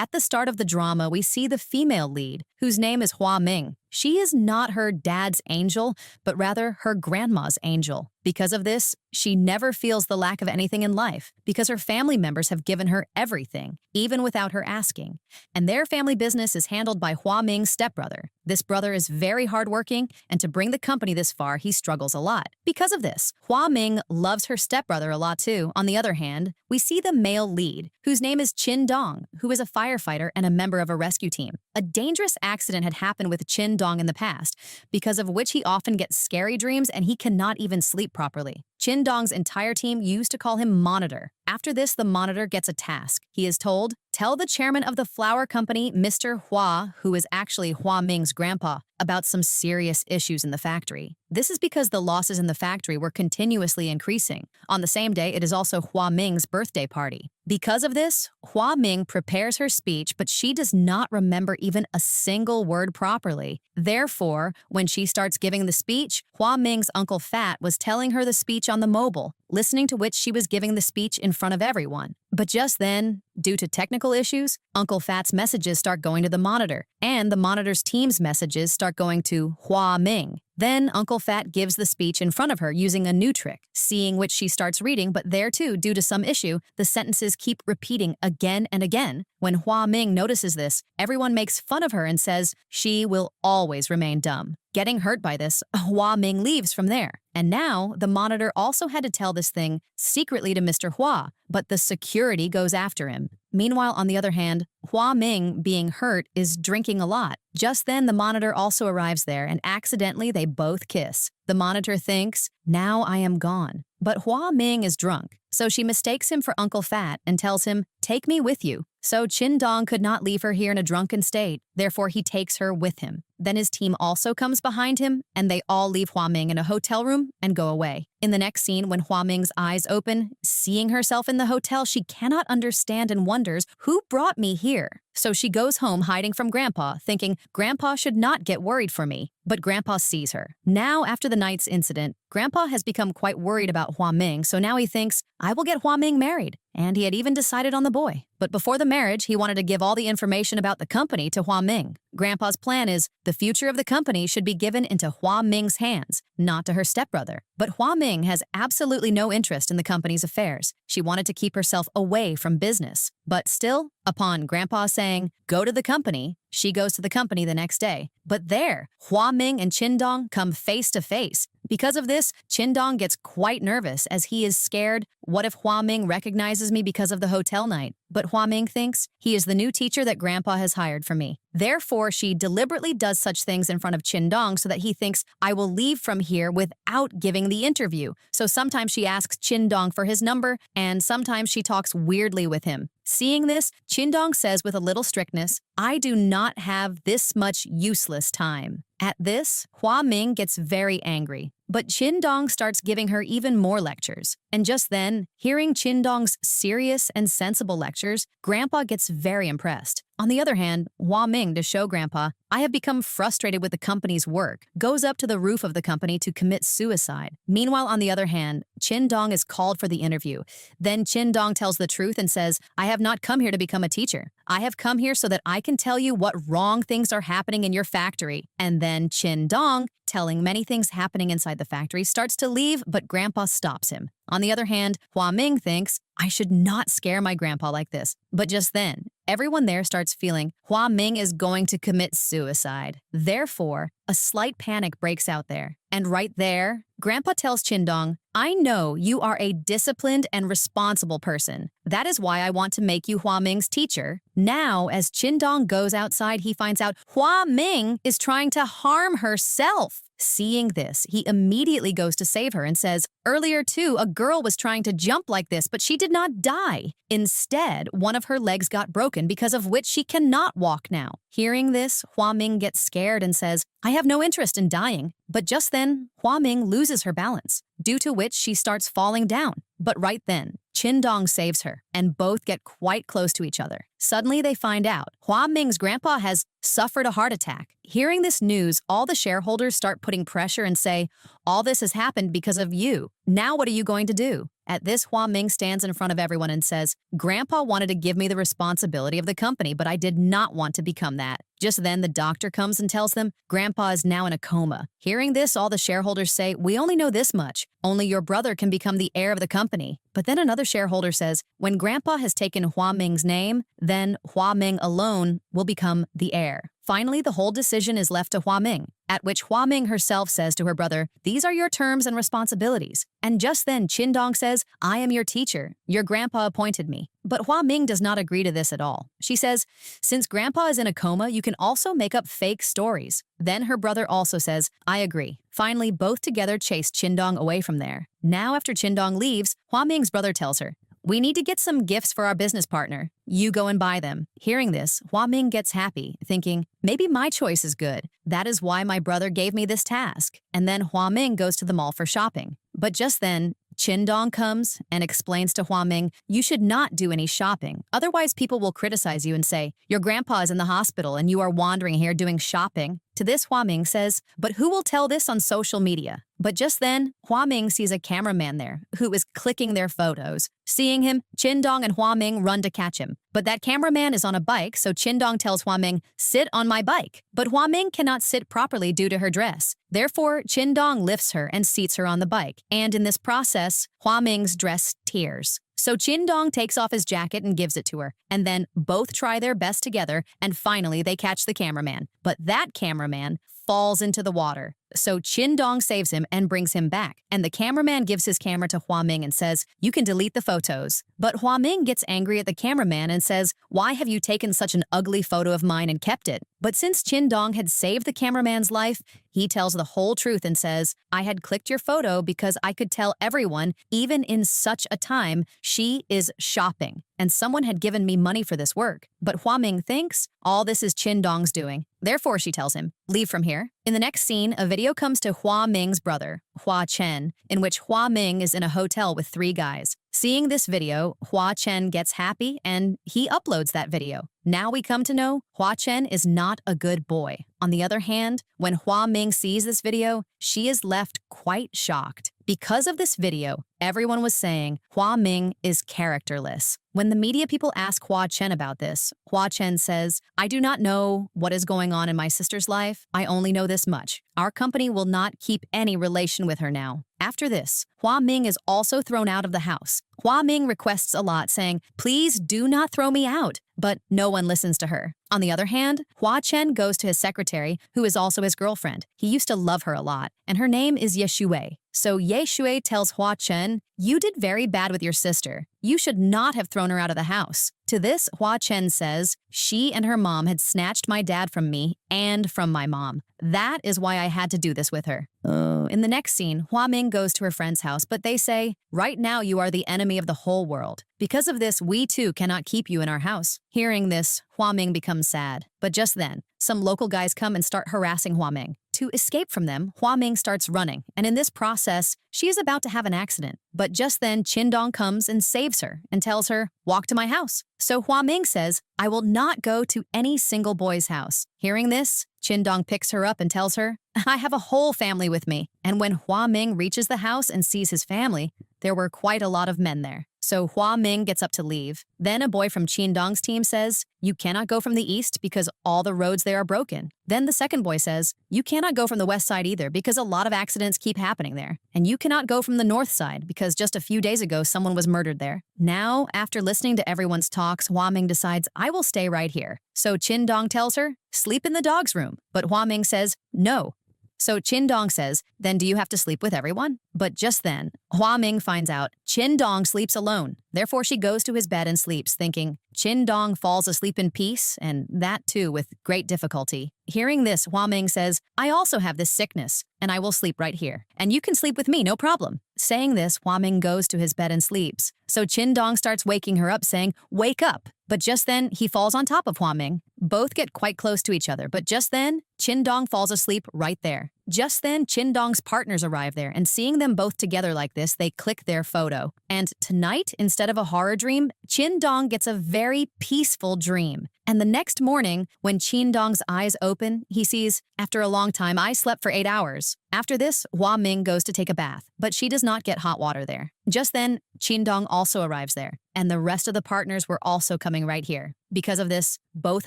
At the start of the drama, we see the female lead, whose name is Hua Ming. She is not her dad's angel, but rather her grandma's angel. Because of this, she never feels the lack of anything in life, because her family members have given her everything, even without her asking. And their family business is handled by Hua Ming's stepbrother. This brother is very hardworking, and to bring the company this far, he struggles a lot. Because of this, Hua Ming loves her stepbrother a lot too. On the other hand, we see the male lead, whose name is Chin Dong, who is a firefighter and a member of a rescue team. A dangerous accident had happened with Chin Dong in the past, because of which he often gets scary dreams and he cannot even sleep properly. Chin Dong's entire team used to call him Monitor. After this, the Monitor gets a task. He is told, tell the chairman of the flour company, Mr. Hua, who is actually Hua Ming's grandpa, about some serious issues in the factory. This is because the losses in the factory were continuously increasing. On the same day, it is also Hua Ming's birthday party. Because of this, Hua Ming prepares her speech, but she does not remember even a single word properly. Therefore, when she starts giving the speech, Hua Ming's Uncle Fat was telling her the speech on the mobile, listening to which she was giving the speech in front of everyone. But just then, due to technical issues, Uncle Fat's messages start going to the Monitor, and the Monitor's team's messages start going to Hua Ming. Then Uncle Fat gives the speech in front of her using a new trick, seeing which she starts reading, but there too, due to some issue, the sentences keep repeating again and again. When Hua Ming notices this, everyone makes fun of her and says she will always remain dumb. Getting hurt by this, Hua Ming leaves from there. And now, the Monitor also had to tell this thing secretly to Mr. Hua, but the security goes after him. Meanwhile, on the other hand, Hua Ming, being hurt, is drinking a lot. Just then, the Monitor also arrives there, and accidentally they both kiss. The Monitor thinks, now I am gone. But Hua Ming is drunk, so she mistakes him for Uncle Fat and tells him, take me with you. So Chin Dong could not leave her here in a drunken state, therefore he takes her with him. Then his team also comes behind him, and they all leave Hua Ming in a hotel room and go away. In the next scene, when Hua Ming's eyes open, seeing herself in the hotel, she cannot understand and wonders, who brought me here? So she goes home hiding from Grandpa, thinking, Grandpa should not get worried for me. But Grandpa sees her. Now, after the night's incident, Grandpa has become quite worried about Hua Ming, so now he thinks, I will get Hua Ming married. And he had even decided on the boy. But before the marriage, he wanted to give all the information about the company to Hua Ming. Grandpa's plan is, the future of the company should be given into Hua Ming's hands, not to her stepbrother. But Hua Ming has absolutely no interest in the company's affairs. She wanted to keep herself away from business. But still, upon Grandpa saying, go to the company, she goes to the company the next day. But there, Hua Ming and Chin Dong come face to face. Because of this, Chin Dong gets quite nervous as he is scared. What if Hua Ming recognizes me because of the hotel night? But Hua Ming thinks, he is the new teacher that Grandpa has hired for me. Therefore, she deliberately does such things in front of Chin Dong so that he thinks, I will leave from here without giving the interview. So sometimes she asks Chin Dong for his number, and sometimes she talks weirdly with him. Seeing this, Chin Dong says with a little strictness, I do not have this much useless time. At this, Hua Ming gets very angry, but Chin Dong starts giving her even more lectures. And just then, hearing Chin Dong's serious and sensible lectures, Grandpa gets very impressed. On the other hand, Hua Ming, to show Grandpa, I have become frustrated with the company's work, goes up to the roof of the company to commit suicide. Meanwhile, on the other hand, Chin Dong is called for the interview. Then Chin Dong tells the truth and says, I have not come here to become a teacher. I have come here so that I can tell you what wrong things are happening in your factory. And then Chin Dong, telling many things happening inside the factory, starts to leave, but Grandpa stops him. On the other hand, Hua Ming thinks, I should not scare my grandpa like this. But just then, everyone there starts feeling Hua Ming is going to commit suicide. Therefore, a slight panic breaks out there. And right there, Grandpa tells Chin Dong, I know you are a disciplined and responsible person. That is why I want to make you Hua Ming's teacher. Now, as Chin Dong goes outside, he finds out Hua Ming is trying to harm herself. Seeing this, he immediately goes to save her and says, earlier too, a girl was trying to jump like this, but she did not die. Instead, one of her legs got broken, because of which she cannot walk now. Hearing this, Hua Ming gets scared and says, I have no interest in dying. But just then, Hua Ming loses her balance, due to which she starts falling down. But right then, Chin Dong saves her, and both get quite close to each other. Suddenly they find out Hua Ming's grandpa has suffered a heart attack. Hearing this news, all the shareholders start putting pressure and say, all this has happened because of you. Now what are you going to do? At this, Hua Ming stands in front of everyone and says, Grandpa wanted to give me the responsibility of the company, but I did not want to become that. Just then, the doctor comes and tells them, Grandpa is now in a coma. Hearing this, all the shareholders say, we only know this much. Only your brother can become the heir of the company. But then another shareholder says, when Grandpa has taken Hua Ming's name, then Hua Ming alone will become the heir. Finally, the whole decision is left to Hua Ming, at which Hua Ming herself says to her brother, these are your terms and responsibilities. And just then, Qindong says, I am your teacher. Your grandpa appointed me. But Hua Ming does not agree to this at all. She says, since Grandpa is in a coma, you can also make up fake stories. Then her brother also says, I agree. Finally, both together chase Qindong away from there. Now, after Qindong leaves, Hua Ming's brother tells her, we need to get some gifts for our business partner. You go and buy them. Hearing this, Hua Ming gets happy, thinking, maybe my choice is good. That is why my brother gave me this task. And then Hua Ming goes to the mall for shopping. But just then, Qindong comes and explains to Hua Ming, you should not do any shopping. Otherwise, people will criticize you and say, your grandpa is in the hospital and you are wandering here doing shopping. To this, Hua Ming says, but who will tell this on social media? But just then, Hua Ming sees a cameraman there who is clicking their photos. Seeing him, Qindong and Hua Ming run to catch him. But that cameraman is on a bike, so Qindong tells Hua Ming, sit on my bike. But Hua Ming cannot sit properly due to her dress. Therefore, Qindong lifts her and seats her on the bike. And in this process, Hua Ming's dress tears. So Qindong takes off his jacket and gives it to her. And then both try their best together, and finally they catch the cameraman. But that cameraman falls into the water. So Qindong saves him and brings him back. And the cameraman gives his camera to Hua Ming and says, you can delete the photos. But Hua Ming gets angry at the cameraman and says, why have you taken such an ugly photo of mine and kept it? But since Qindong had saved the cameraman's life, he tells the whole truth and says, I had clicked your photo because I could tell everyone, even in such a time, she is shopping. And someone had given me money for this work. But Hua Ming thinks all this is Qindong's doing. Therefore, she tells him, leave from here. In the next scene, a video comes to Hua Ming's brother, Hua Chen, in which Hua Ming is in a hotel with 3 guys. Seeing this video, Hua Chen gets happy and he uploads that video. Now we come to know Hua Chen is not a good boy. On the other hand, when Hua Ming sees this video, she is left quite shocked. Because of this video, everyone was saying Hua Ming is characterless. When the media people ask Hua Chen about this, Hua Chen says, I do not know what is going on in my sister's life. I only know this much. Our company will not keep any relation with her now. After this, Hua Ming is also thrown out of the house. Hua Ming requests a lot, saying, please do not throw me out. But no one listens to her. On the other hand, Hua Chen goes to his secretary, who is also his girlfriend. He used to love her a lot, and her name is Ye Shui. So Ye Shui tells Hua Chen, you did very bad with your sister. You should not have thrown her out of the house. To this, Hua Chen says, she and her mom had snatched my dad from me and from my mom. That is why I had to do this with her. In the next scene, Hua Ming goes to her friend's house, but they say, right now you are the enemy of the whole world. Because of this, we too cannot keep you in our house. Hearing this, Hua Ming becomes sad. But just then, some local guys come and start harassing Hua Ming. To escape from them, Hua Ming starts running, and in this process, she is about to have an accident. But just then, Qindong comes and saves her and tells her, walk to my house. So Hua Ming says, I will not go to any single boy's house. Hearing this, Qindong picks her up and tells her, I have a whole family with me. And when Hua Ming reaches the house and sees his family, there were quite a lot of men there. So Hua Ming gets up to leave. Then a boy from Qindong's team says, you cannot go from the east because all the roads there are broken. Then the second boy says, you cannot go from the west side either because a lot of accidents keep happening there. And you cannot go from the north side because just a few days ago someone was murdered there. Now, after listening to everyone's talks, Hua Ming decides, I will stay right here. So Qindong tells her, sleep in the dog's room. But Hua Ming says, no. So Qindong says, then do you have to sleep with everyone? But just then, Hua Ming finds out Qindong sleeps alone. Therefore, she goes to his bed and sleeps, thinking Qindong falls asleep in peace, and that too with great difficulty. Hearing this, Hua Ming says, I also have this sickness, and I will sleep right here. And you can sleep with me, no problem. Saying this, Hua Ming goes to his bed and sleeps. So Qindong starts waking her up, saying, wake up. But just then, he falls on top of Hua Ming. Both get quite close to each other, but just then, Qin Dong falls asleep right there. Just then, Qin Dong's partners arrive there, and seeing them both together like this, they click their photo. And tonight, instead of a horror dream, Qin Dong gets a very peaceful dream. And the next morning, when Qin Dong's eyes open, he sees, after a long time, I slept for 8 hours. After this, Hua Ming goes to take a bath, but she does not get hot water there. Just then, Qin Dong also arrives there, and the rest of the partners were also coming right here. Because of this, both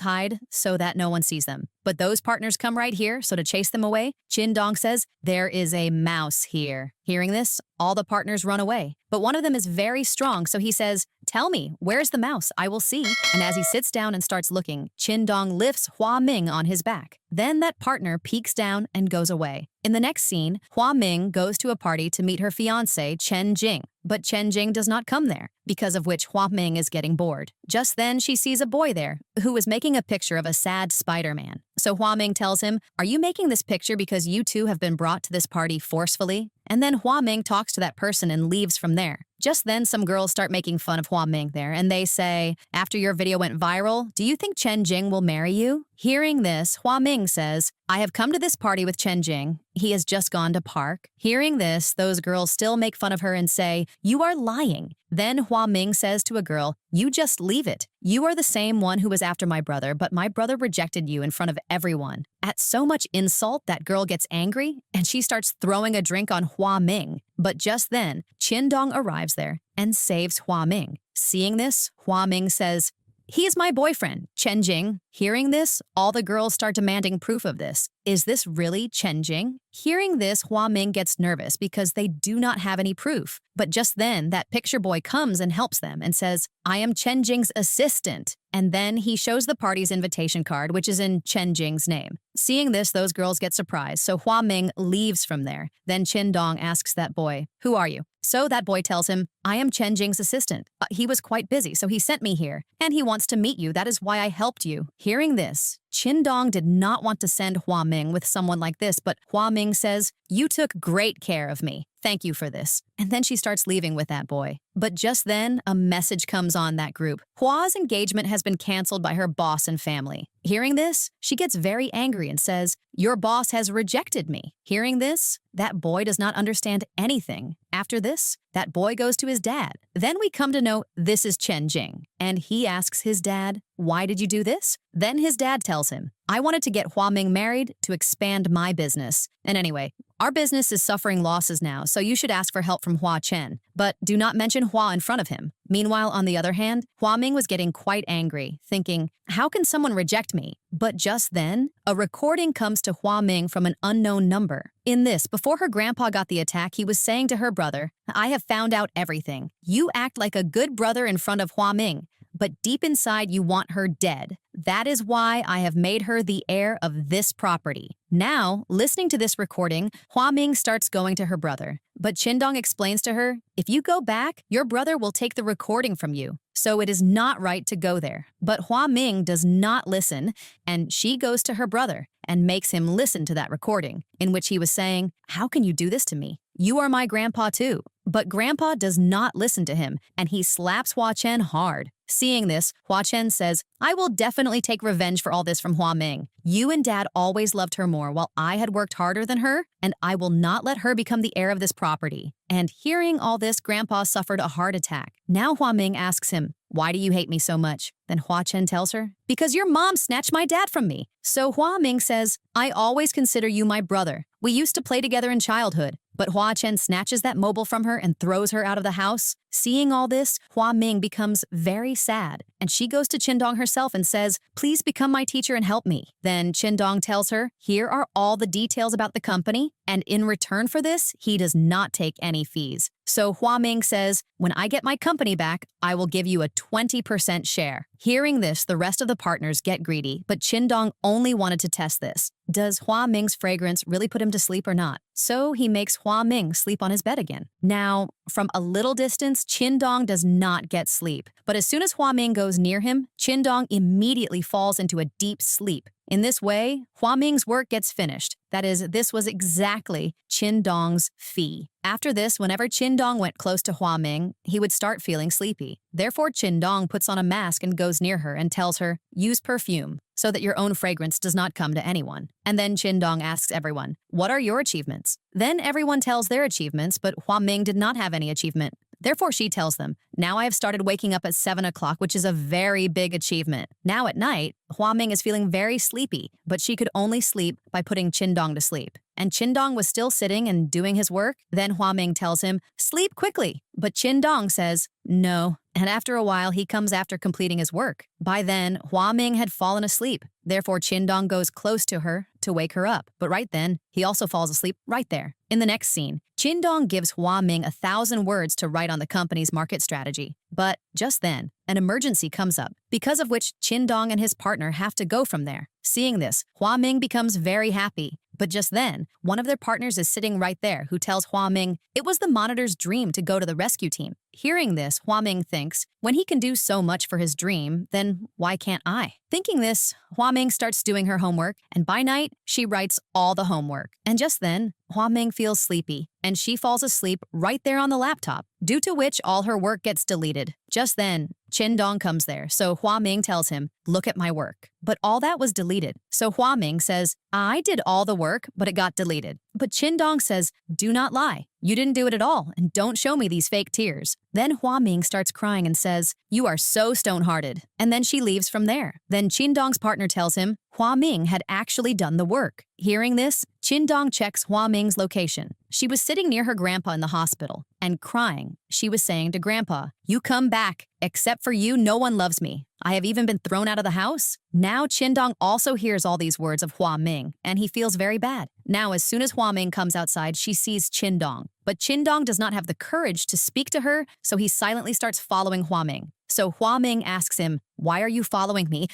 hide so that no one sees them. But those partners come right here, so to chase them away, Qin Dong says, there is a mouse here. Hearing this, all the partners run away. But one of them is very strong, so he says, tell me, where's the mouse? I will see. And as he sits down and starts looking, Qin Dong lifts Hua Ming on his back. Then that partner peeks down and goes away. In the next scene, Hua Ming goes to a party to meet her fiancé, Chen Jing. But Chen Jing does not come there, because of which Hua Ming is getting bored. Just then, she sees a boy there, who is making a picture of a sad Spider-Man. So Hua Ming tells him, are you making this picture because you two have been brought to this party forcefully? And then Hua Ming talks to that person and leaves from there. Just then, some girls start making fun of Hua Ming there, and they say, after your video went viral, do you think Chen Jing will marry you? Hearing this, Hua Ming says, I have come to this party with Chen Jing. He has just gone to park. Hearing this, those girls still make fun of her and say, you are lying. Then Hua Ming says to a girl, you just leave it. You are the same one who was after my brother, but my brother rejected you in front of everyone. At so much insult, that girl gets angry, and she starts throwing a drink on Hua Ming. But just then, Qin Dong arrives there and saves Hua Ming. Seeing this, Hua Ming says, he is my boyfriend, Chen Jing. Hearing this, all the girls start demanding proof of this. Is this really Chen Jing? Hearing this, Hua Ming gets nervous because they do not have any proof. But just then, that picture boy comes and helps them and says, I am Chen Jing's assistant. And then he shows the party's invitation card, which is in Chen Jing's name. Seeing this, those girls get surprised, so Hua Ming leaves from there. Then Qin Dong asks that boy, who are you? So that boy tells him, I am Chen Jing's assistant. He was quite busy, so he sent me here. And he wants to meet you. That is why I helped you. Hearing this, Qin Dong did not want to send Hua Ming with someone like this, but Hua Ming says, you took great care of me. Thank you for this. And then she starts leaving with that boy. But just then, a message comes on that group. Hua's engagement has been canceled by her boss and family. Hearing this, she gets very angry and says, your boss has rejected me. Hearing this, that boy does not understand anything. After this, that boy goes to his dad. Then we come to know this is Chen Jing. And he asks his dad, why did you do this? Then his dad tells him, I wanted to get Hua Ming married to expand my business. And anyway, our business is suffering losses now, so you should ask for help from Hua Chen. But do not mention Hua in front of him. Meanwhile, on the other hand, Hua Ming was getting quite angry, thinking, how can someone reject me? But just then, a recording comes to Hua Ming from an unknown number. In this, before her grandpa got the attack, he was saying to her brother, I have found out everything. You act like a good brother in front of Hua Ming, but deep inside you want her dead. That is why I have made her the heir of this property. Now, listening to this recording, Hua Ming starts going to her brother. But Qin Dong explains to her, if you go back, your brother will take the recording from you. So it is not right to go there. But Hua Ming does not listen, and she goes to her brother and makes him listen to that recording, in which he was saying, how can you do this to me? You are my grandpa too. But grandpa does not listen to him, and he slaps Hua Chen hard. Seeing this, Hua Chen says, I will definitely take revenge for all this from Hua Ming. You and Dad always loved her more while I had worked harder than her, and I will not let her become the heir of this property. And hearing all this, Grandpa suffered a heart attack. Now Hua Ming asks him, why do you hate me so much? Then Hua Chen tells her, because your mom snatched my dad from me. So Hua Ming says, I always consider you my brother. We used to play together in childhood. But Hua Chen snatches that mobile from her and throws her out of the house. Seeing all this, Hua Ming becomes very sad, and she goes to Qin Dong herself and says, please become my teacher and help me. Then Qin Dong tells her, here are all the details about the company, and in return for this, he does not take any fees. So Hua Ming says, when I get my company back, I will give you a 20% share. Hearing this, the rest of the partners get greedy, but Qin Dong only wanted to test this. Does Hua Ming's fragrance really put him to sleep or not? So he makes Hua Ming sleep on his bed again. Now, from a little distance, Qindong does not get sleep. But as soon as Hua Ming goes near him, Qindong immediately falls into a deep sleep. In this way, Hua Ming's work gets finished. That is, this was exactly Qindong's fee. After this, whenever Qindong went close to Hua Ming, he would start feeling sleepy. Therefore, Qindong puts on a mask and goes near her and tells her, use perfume, so that your own fragrance does not come to anyone. And then Qindong asks everyone, what are your achievements? Then everyone tells their achievements, but Hua Ming did not have any achievement. Therefore, she tells them, now I have started waking up at 7 o'clock, which is a very big achievement. Now at night, Hua Ming is feeling very sleepy, but she could only sleep by putting Qindong to sleep. And Qindong was still sitting and doing his work. Then Hua Ming tells him, sleep quickly. But Qindong says, no. And after a while, he comes after completing his work. By then, Hua Ming had fallen asleep. Therefore, Qindong goes close to her to wake her up. But right then, he also falls asleep right there. In the next scene, Qindong gives Hua Ming 1,000 words to write on the company's market strategy. But just then, an emergency comes up, because of which Qindong and his partner have to go from there. Seeing this, Hua Ming becomes very happy. But just then, one of their partners is sitting right there who tells Hua Ming it was the monitor's dream to go to the rescue team. Hearing this, Hua Ming thinks, when he can do so much for his dream, then why can't I? Thinking this, Hua Ming starts doing her homework, and by night, she writes all the homework. And just then, Hua Ming feels sleepy, and she falls asleep right there on the laptop, due to which all her work gets deleted. Just then, Qindong comes there, so Hua Ming tells him, look at my work. But all that was deleted. So Hua Ming says, I did all the work, but it got deleted. But Qindong says, do not lie. You didn't do it at all, and don't show me these fake tears. Then Hua Ming starts crying and says, you are so stone-hearted. And then she leaves from there. Then Qindong's partner tells him Hua Ming had actually done the work. Hearing this, Qindong checks Hua Ming's location. She was sitting near her grandpa in the hospital, and crying. She was saying to Grandpa, you come back. Except for you, no one loves me. I have even been thrown out of the house. Now Qindong also hears all these words of Hua Ming, and he feels very bad. Now, as soon as Hua Ming comes outside, she sees Qindong. But Qindong does not have the courage to speak to her, so he silently starts following Hua Ming. So Hua Ming asks him, why are you following me?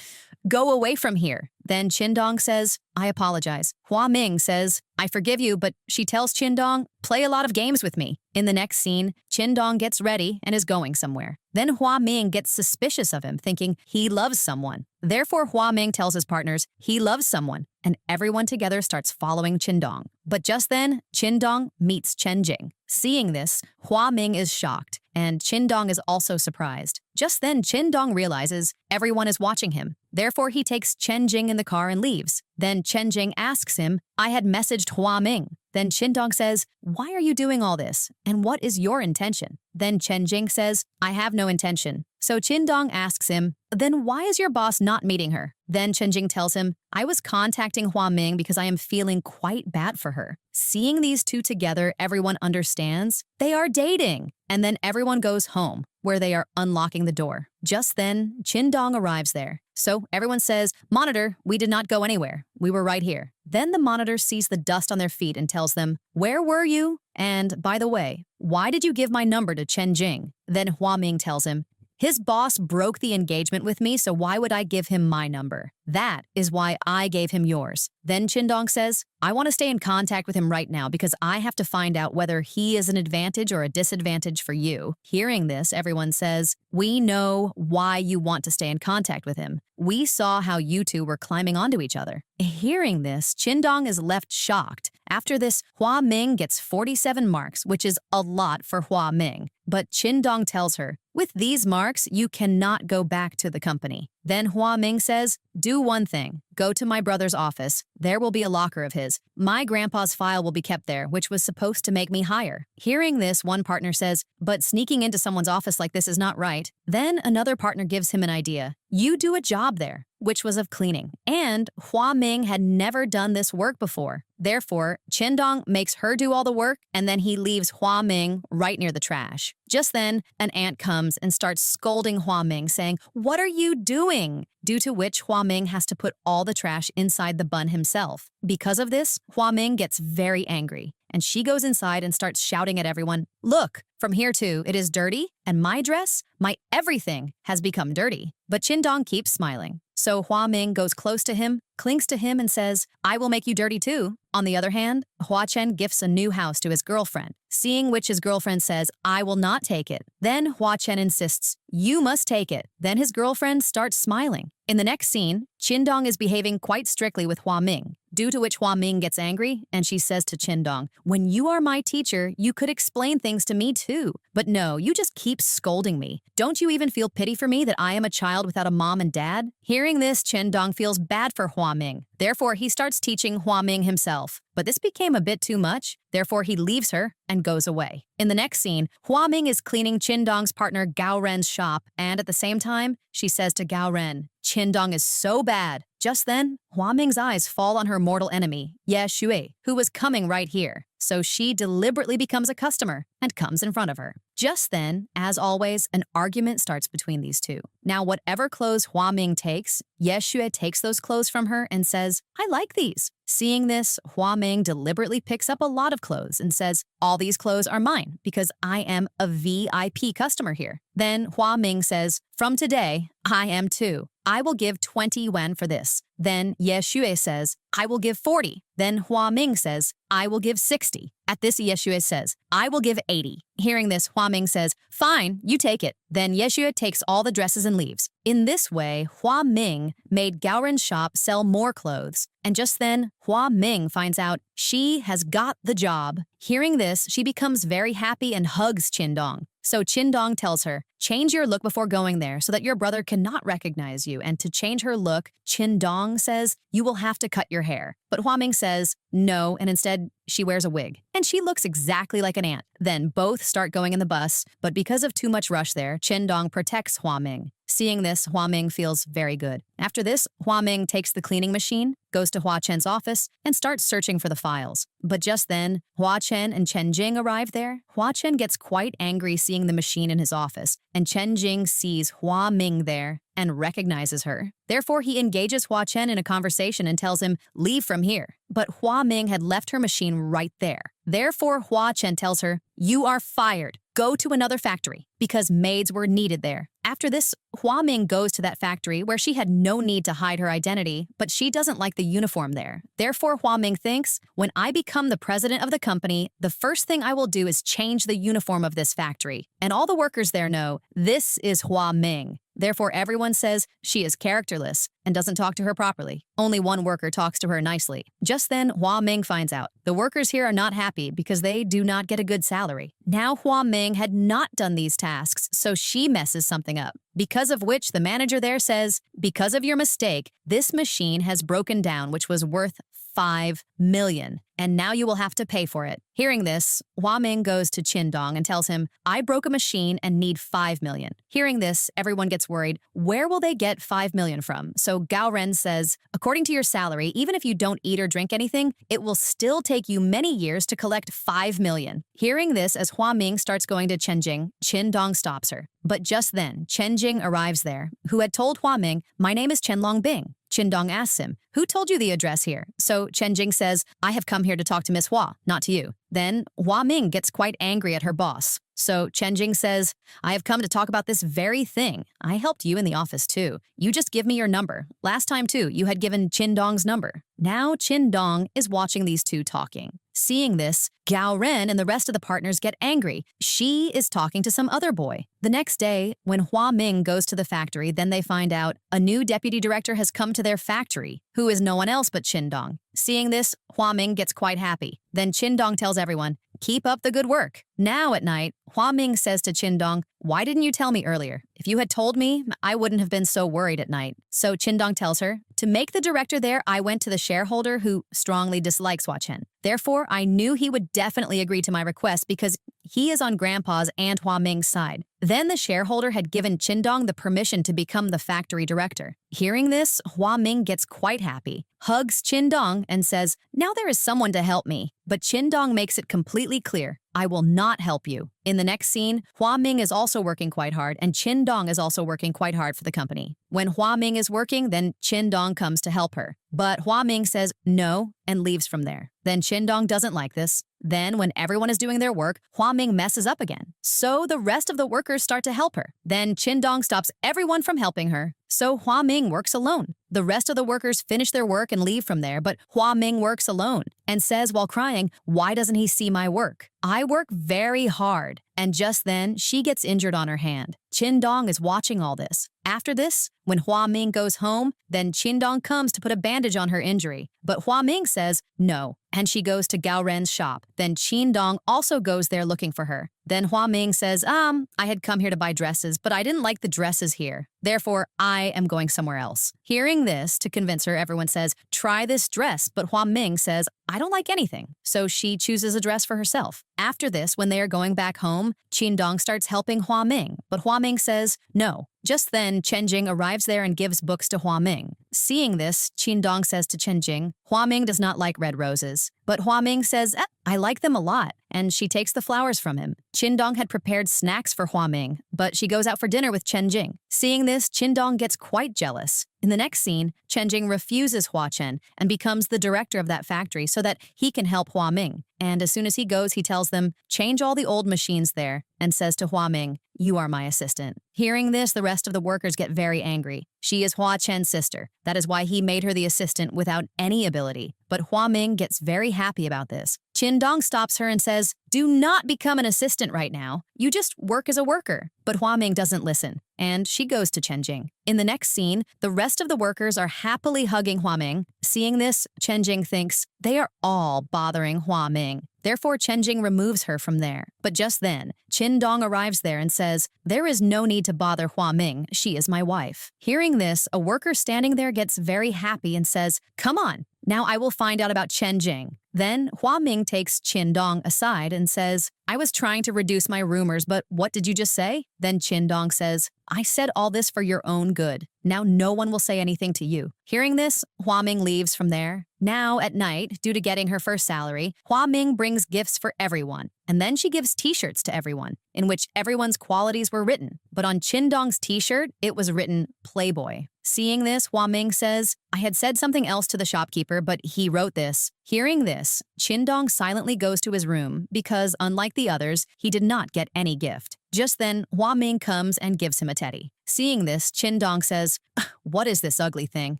Go away from here. Then Qindong says, I apologize. Hua Ming says, I forgive you, but she tells Qindong, play a lot of games with me. In the next scene, Qindong gets ready and is going somewhere. Then Hua Ming gets suspicious of him, thinking he loves someone. Therefore, Hua Ming tells his partners he loves someone, and everyone together starts following Qindong. But just then, Qindong meets Chen Jing. Seeing this, Hua Ming is shocked, and Qindong is also surprised. Just then, Qindong realizes everyone is watching him. Therefore, he takes Chen Jing in the car and leaves. Then Chen Jing asks him, I had messaged Hua Ming. Then Qindong says, why are you doing all this? And what is your intention? Then Chen Jing says, I have no intention. So Qindong asks him, then why is your boss not meeting her? Then Chen Jing tells him, I was contacting Hua Ming because I am feeling quite bad for her. Seeing these two together, everyone understands they are dating. And then everyone goes home, where they are unlocking the door. Just then, Qindong arrives there. So everyone says, monitor, we did not go anywhere. We were right here. Then the monitor sees the dust on their feet and tells them, where were you? And by the way, why did you give my number to Chen Jing? Then Hua Ming tells him, his boss broke the engagement with me, so why would I give him my number? That is why I gave him yours. Then Qindong says, I want to stay in contact with him right now because I have to find out whether he is an advantage or a disadvantage for you. Hearing this, everyone says, we know why you want to stay in contact with him. We saw how you two were climbing onto each other. Hearing this, Qindong is left shocked. After this, Hua Ming gets 47 marks, which is a lot for Hua Ming. But Qindong tells her, with these marks, you cannot go back to the company. Then Hua Ming says, do one thing. Go to my brother's office. There will be a locker of his. My grandpa's file will be kept there, which was supposed to make me higher. Hearing this, one partner says, but sneaking into someone's office like this is not right. Then another partner gives him an idea. You do a job there, which was of cleaning. And Hua Ming had never done this work before. Therefore, Qindong makes her do all the work, and then he leaves Hua Ming right near the trash. Just then, an aunt comes and starts scolding Hua Ming, saying, what are you doing? Due to which Hua Ming has to put all the trash inside the bun himself. Because of this, Hua Ming gets very angry, and she goes inside and starts shouting at everyone, look, from here too, it is dirty, and my dress, my everything has become dirty. But Qindong keeps smiling. So Hua Ming goes close to him, clings to him, and says, I will make you dirty too. On the other hand, Hua Chen gifts a new house to his girlfriend, seeing which his girlfriend says, I will not take it. Then Hua Chen insists, you must take it. Then his girlfriend starts smiling. In the next scene, Qindong is behaving quite strictly with Hua Ming, due to which Hua Ming gets angry, and she says to Qindong, when you are my teacher, you could explain things to me too. But no, you just keep scolding me. Don't you even feel pity for me that I am a child without a mom and dad? Hearing this, Qindong feels bad for Hua Ming. Therefore, he starts teaching Hua Ming himself. But this became a bit too much. Therefore, he leaves her and goes away. In the next scene, Hua Ming is cleaning Qindong's partner Gao Ren's shop, and at the same time, she says to Gao Ren, Qindong is so bad. Just then, Hua Ming's eyes fall on her mortal enemy, Ye Shui, who was coming right here. So she deliberately becomes a customer and comes in front of her. Just then, as always, an argument starts between these two. Now, whatever clothes Hua Ming takes, Ye Shui takes those clothes from her and says, I like these. Seeing this, Hua Ming deliberately picks up a lot of clothes and says, all these clothes are mine because I am a VIP customer here. Then Hua Ming says, from today, I am too. I will give 20 yuan for this. Then Ye Shui says, I will give 40. Then Hua Ming says, I will give 60. At this, Ye Shui says, I will give 80. Hearing this, Hua Ming says, fine, you take it. Then Ye Shui takes all the dresses and leaves. In this way, Hua Ming made Gao Ren's shop sell more clothes. And just then, Hua Ming finds out she has got the job. Hearing this, she becomes very happy and hugs Qindong. So Qindong tells her, change your look before going there so that your brother cannot recognize you. And to change her look, Qindong says, you will have to cut your hair. But Hua Ming says, no, and instead she wears a wig. And she looks exactly like an ant. Then both start going in the bus, but because of too much rush there, Qindong protects Hua Ming. Seeing this, Hua Ming feels very good. After this, Hua Ming takes the cleaning machine, goes to Hua Chen's office, and starts searching for the files. But just then, Hua Chen and Chen Jing arrive there. Hua Chen gets quite angry seeing the machine in his office, and Chen Jing sees Hua Ming there and recognizes her. Therefore, he engages Hua Chen in a conversation and tells him, leave from here. But Hua Ming had left her machine right there. Therefore, Hua Chen tells her, you are fired. Go to another factory, because maids were needed there. After this, Hua Ming goes to that factory where she had no need to hide her identity, but she doesn't like the uniform there. Therefore, Hua Ming thinks, when I become the president of the company, the first thing I will do is change the uniform of this factory. And all the workers there know, this is Hua Ming. Therefore, everyone says she is characterless and doesn't talk to her properly. Only one worker talks to her nicely. Just then, Hua Ming finds out. The workers here are not happy because they do not get a good salary. Now, Hua Ming had not done these tasks, so she messes something up. Because of which the manager there says, because of your mistake, this machine has broken down, which was worth 5 million, and now you will have to pay for it. Hearing this, Hua Ming goes to Qindong and tells him, I broke a machine and need 5 million. Hearing this, everyone gets worried. Where will they get 5 million from? So Gao Ren says, according to your salary, even if you don't eat or drink anything, it will still take you many years to collect 5 million. Hearing this, as Hua Ming starts going to Chen Jing, Qindong stops her. But just then, Chen Jing arrives there, who had told Hua Ming, my name is Chen Longbing. Qindong asks him, who told you the address here? So Chen Jing says, I have come here to talk to Miss Hua, not to you. Then Hua Ming gets quite angry at her boss. So Chen Jing says, I have come to talk about this very thing. I helped you in the office too. You just give me your number. Last time too, you had given Qindong's number. Now Qindong is watching these two talking. Seeing this, Gao Ren and the rest of the partners get angry. She is talking to some other boy. The next day, when Hua Ming goes to the factory, then they find out a new deputy director has come to their factory, who is no one else but Qindong. Seeing this, Hua Ming gets quite happy. Then Qindong tells everyone, keep up the good work. Now at night, Hua Ming says to Qindong, why didn't you tell me earlier? If you had told me, I wouldn't have been so worried at night. So Qindong tells her, to make the director there, I went to the shareholder who strongly dislikes Hua Chen. Therefore, I knew he would definitely agree to my request because he is on Grandpa's and Hua Ming's side. Then the shareholder had given Qindong the permission to become the factory director. Hearing this, Hua Ming gets quite happy, hugs Qindong, and says, now there is someone to help me. But Qindong makes it completely clear, I will not help you. In the next scene, Hua Ming is also working quite hard, and Qindong is also working quite hard for the company. When Hua Ming is working, then Qindong comes to help her. But Hua Ming says no and leaves from there. Then Qin doesn't like this. Then, when everyone is doing their work, Hua Ming messes up again. So the rest of the workers start to help her. Then Qin stops everyone from helping her. So Hua Ming works alone. The rest of the workers finish their work and leave from there, but Hua Ming works alone and says while crying, "Why doesn't he see my work? I work very hard." And just then, she gets injured on her hand. Qin is watching all this. After this, when Hua Ming goes home, then Qin comes to put a bandage on her injury. But Hua Ming says no, and she goes to Gao Ren's shop. Then Qin also goes there looking for her. Then Hua Ming says, I had come here to buy dresses, but I didn't like the dresses here. Therefore, I am going somewhere else. Hearing this, to convince her, everyone says, try this dress, but Hua Ming says, I don't like anything. So she chooses a dress for herself. After this, when they are going back home, Qin starts helping Hua Ming, but Hua Ming says, no. Just then, Chen Jing arrives there and gives books to Hua Ming. Seeing this, Qin says to Chen Jing, Hua Ming does not like red roses. But Hua Ming says, I like them a lot, and she takes the flowers from him. Qin had prepared snacks for Hua Ming, but she goes out for dinner with Chen Jing. Seeing this, Qin gets quite jealous. In the next scene, Chen Jing refuses Hua Chen and becomes the director of that factory so that he can help Hua Ming. And as soon as he goes, he tells them, change all the old machines there, and says to Hua Ming, you are my assistant. Hearing this, the rest of the workers get very angry. She is Hua Chen's sister. That is why he made her the assistant without any ability. But Hua Ming gets very happy about this. Qin stops her and says, do not become an assistant right now. You just work as a worker. But Hua Ming doesn't listen, and she goes to Chen Jing. In the next scene, the rest of the workers are happily hugging Hua Ming. Seeing this, Chen Jing thinks, they are all bothering Hua Ming. Therefore, Chen Jing removes her from there. But just then, Qin arrives there and says, there is no need to bother Hua Ming. She is my wife. Hearing this, a worker standing there gets very happy and says, come on, now I will find out about Chen Jing. Then Hua Ming takes Qin aside and says, I was trying to reduce my rumors, but what did you just say? Then Qin says, I said all this for your own good. Now no one will say anything to you. Hearing this, Hua Ming leaves from there. Now, at night, due to getting her first salary, Hua Ming brings gifts for everyone. And then she gives t-shirts to everyone, in which everyone's qualities were written. But on Qin t-shirt, it was written Playboy. Seeing this, Hua Ming says, I had said something else to the shopkeeper, but he wrote this. Hearing this, Qin silently goes to his room because, unlike the others, he did not get any gift. Just then, Hua Ming comes and gives him a teddy. Seeing this, Qin says, what is this ugly thing?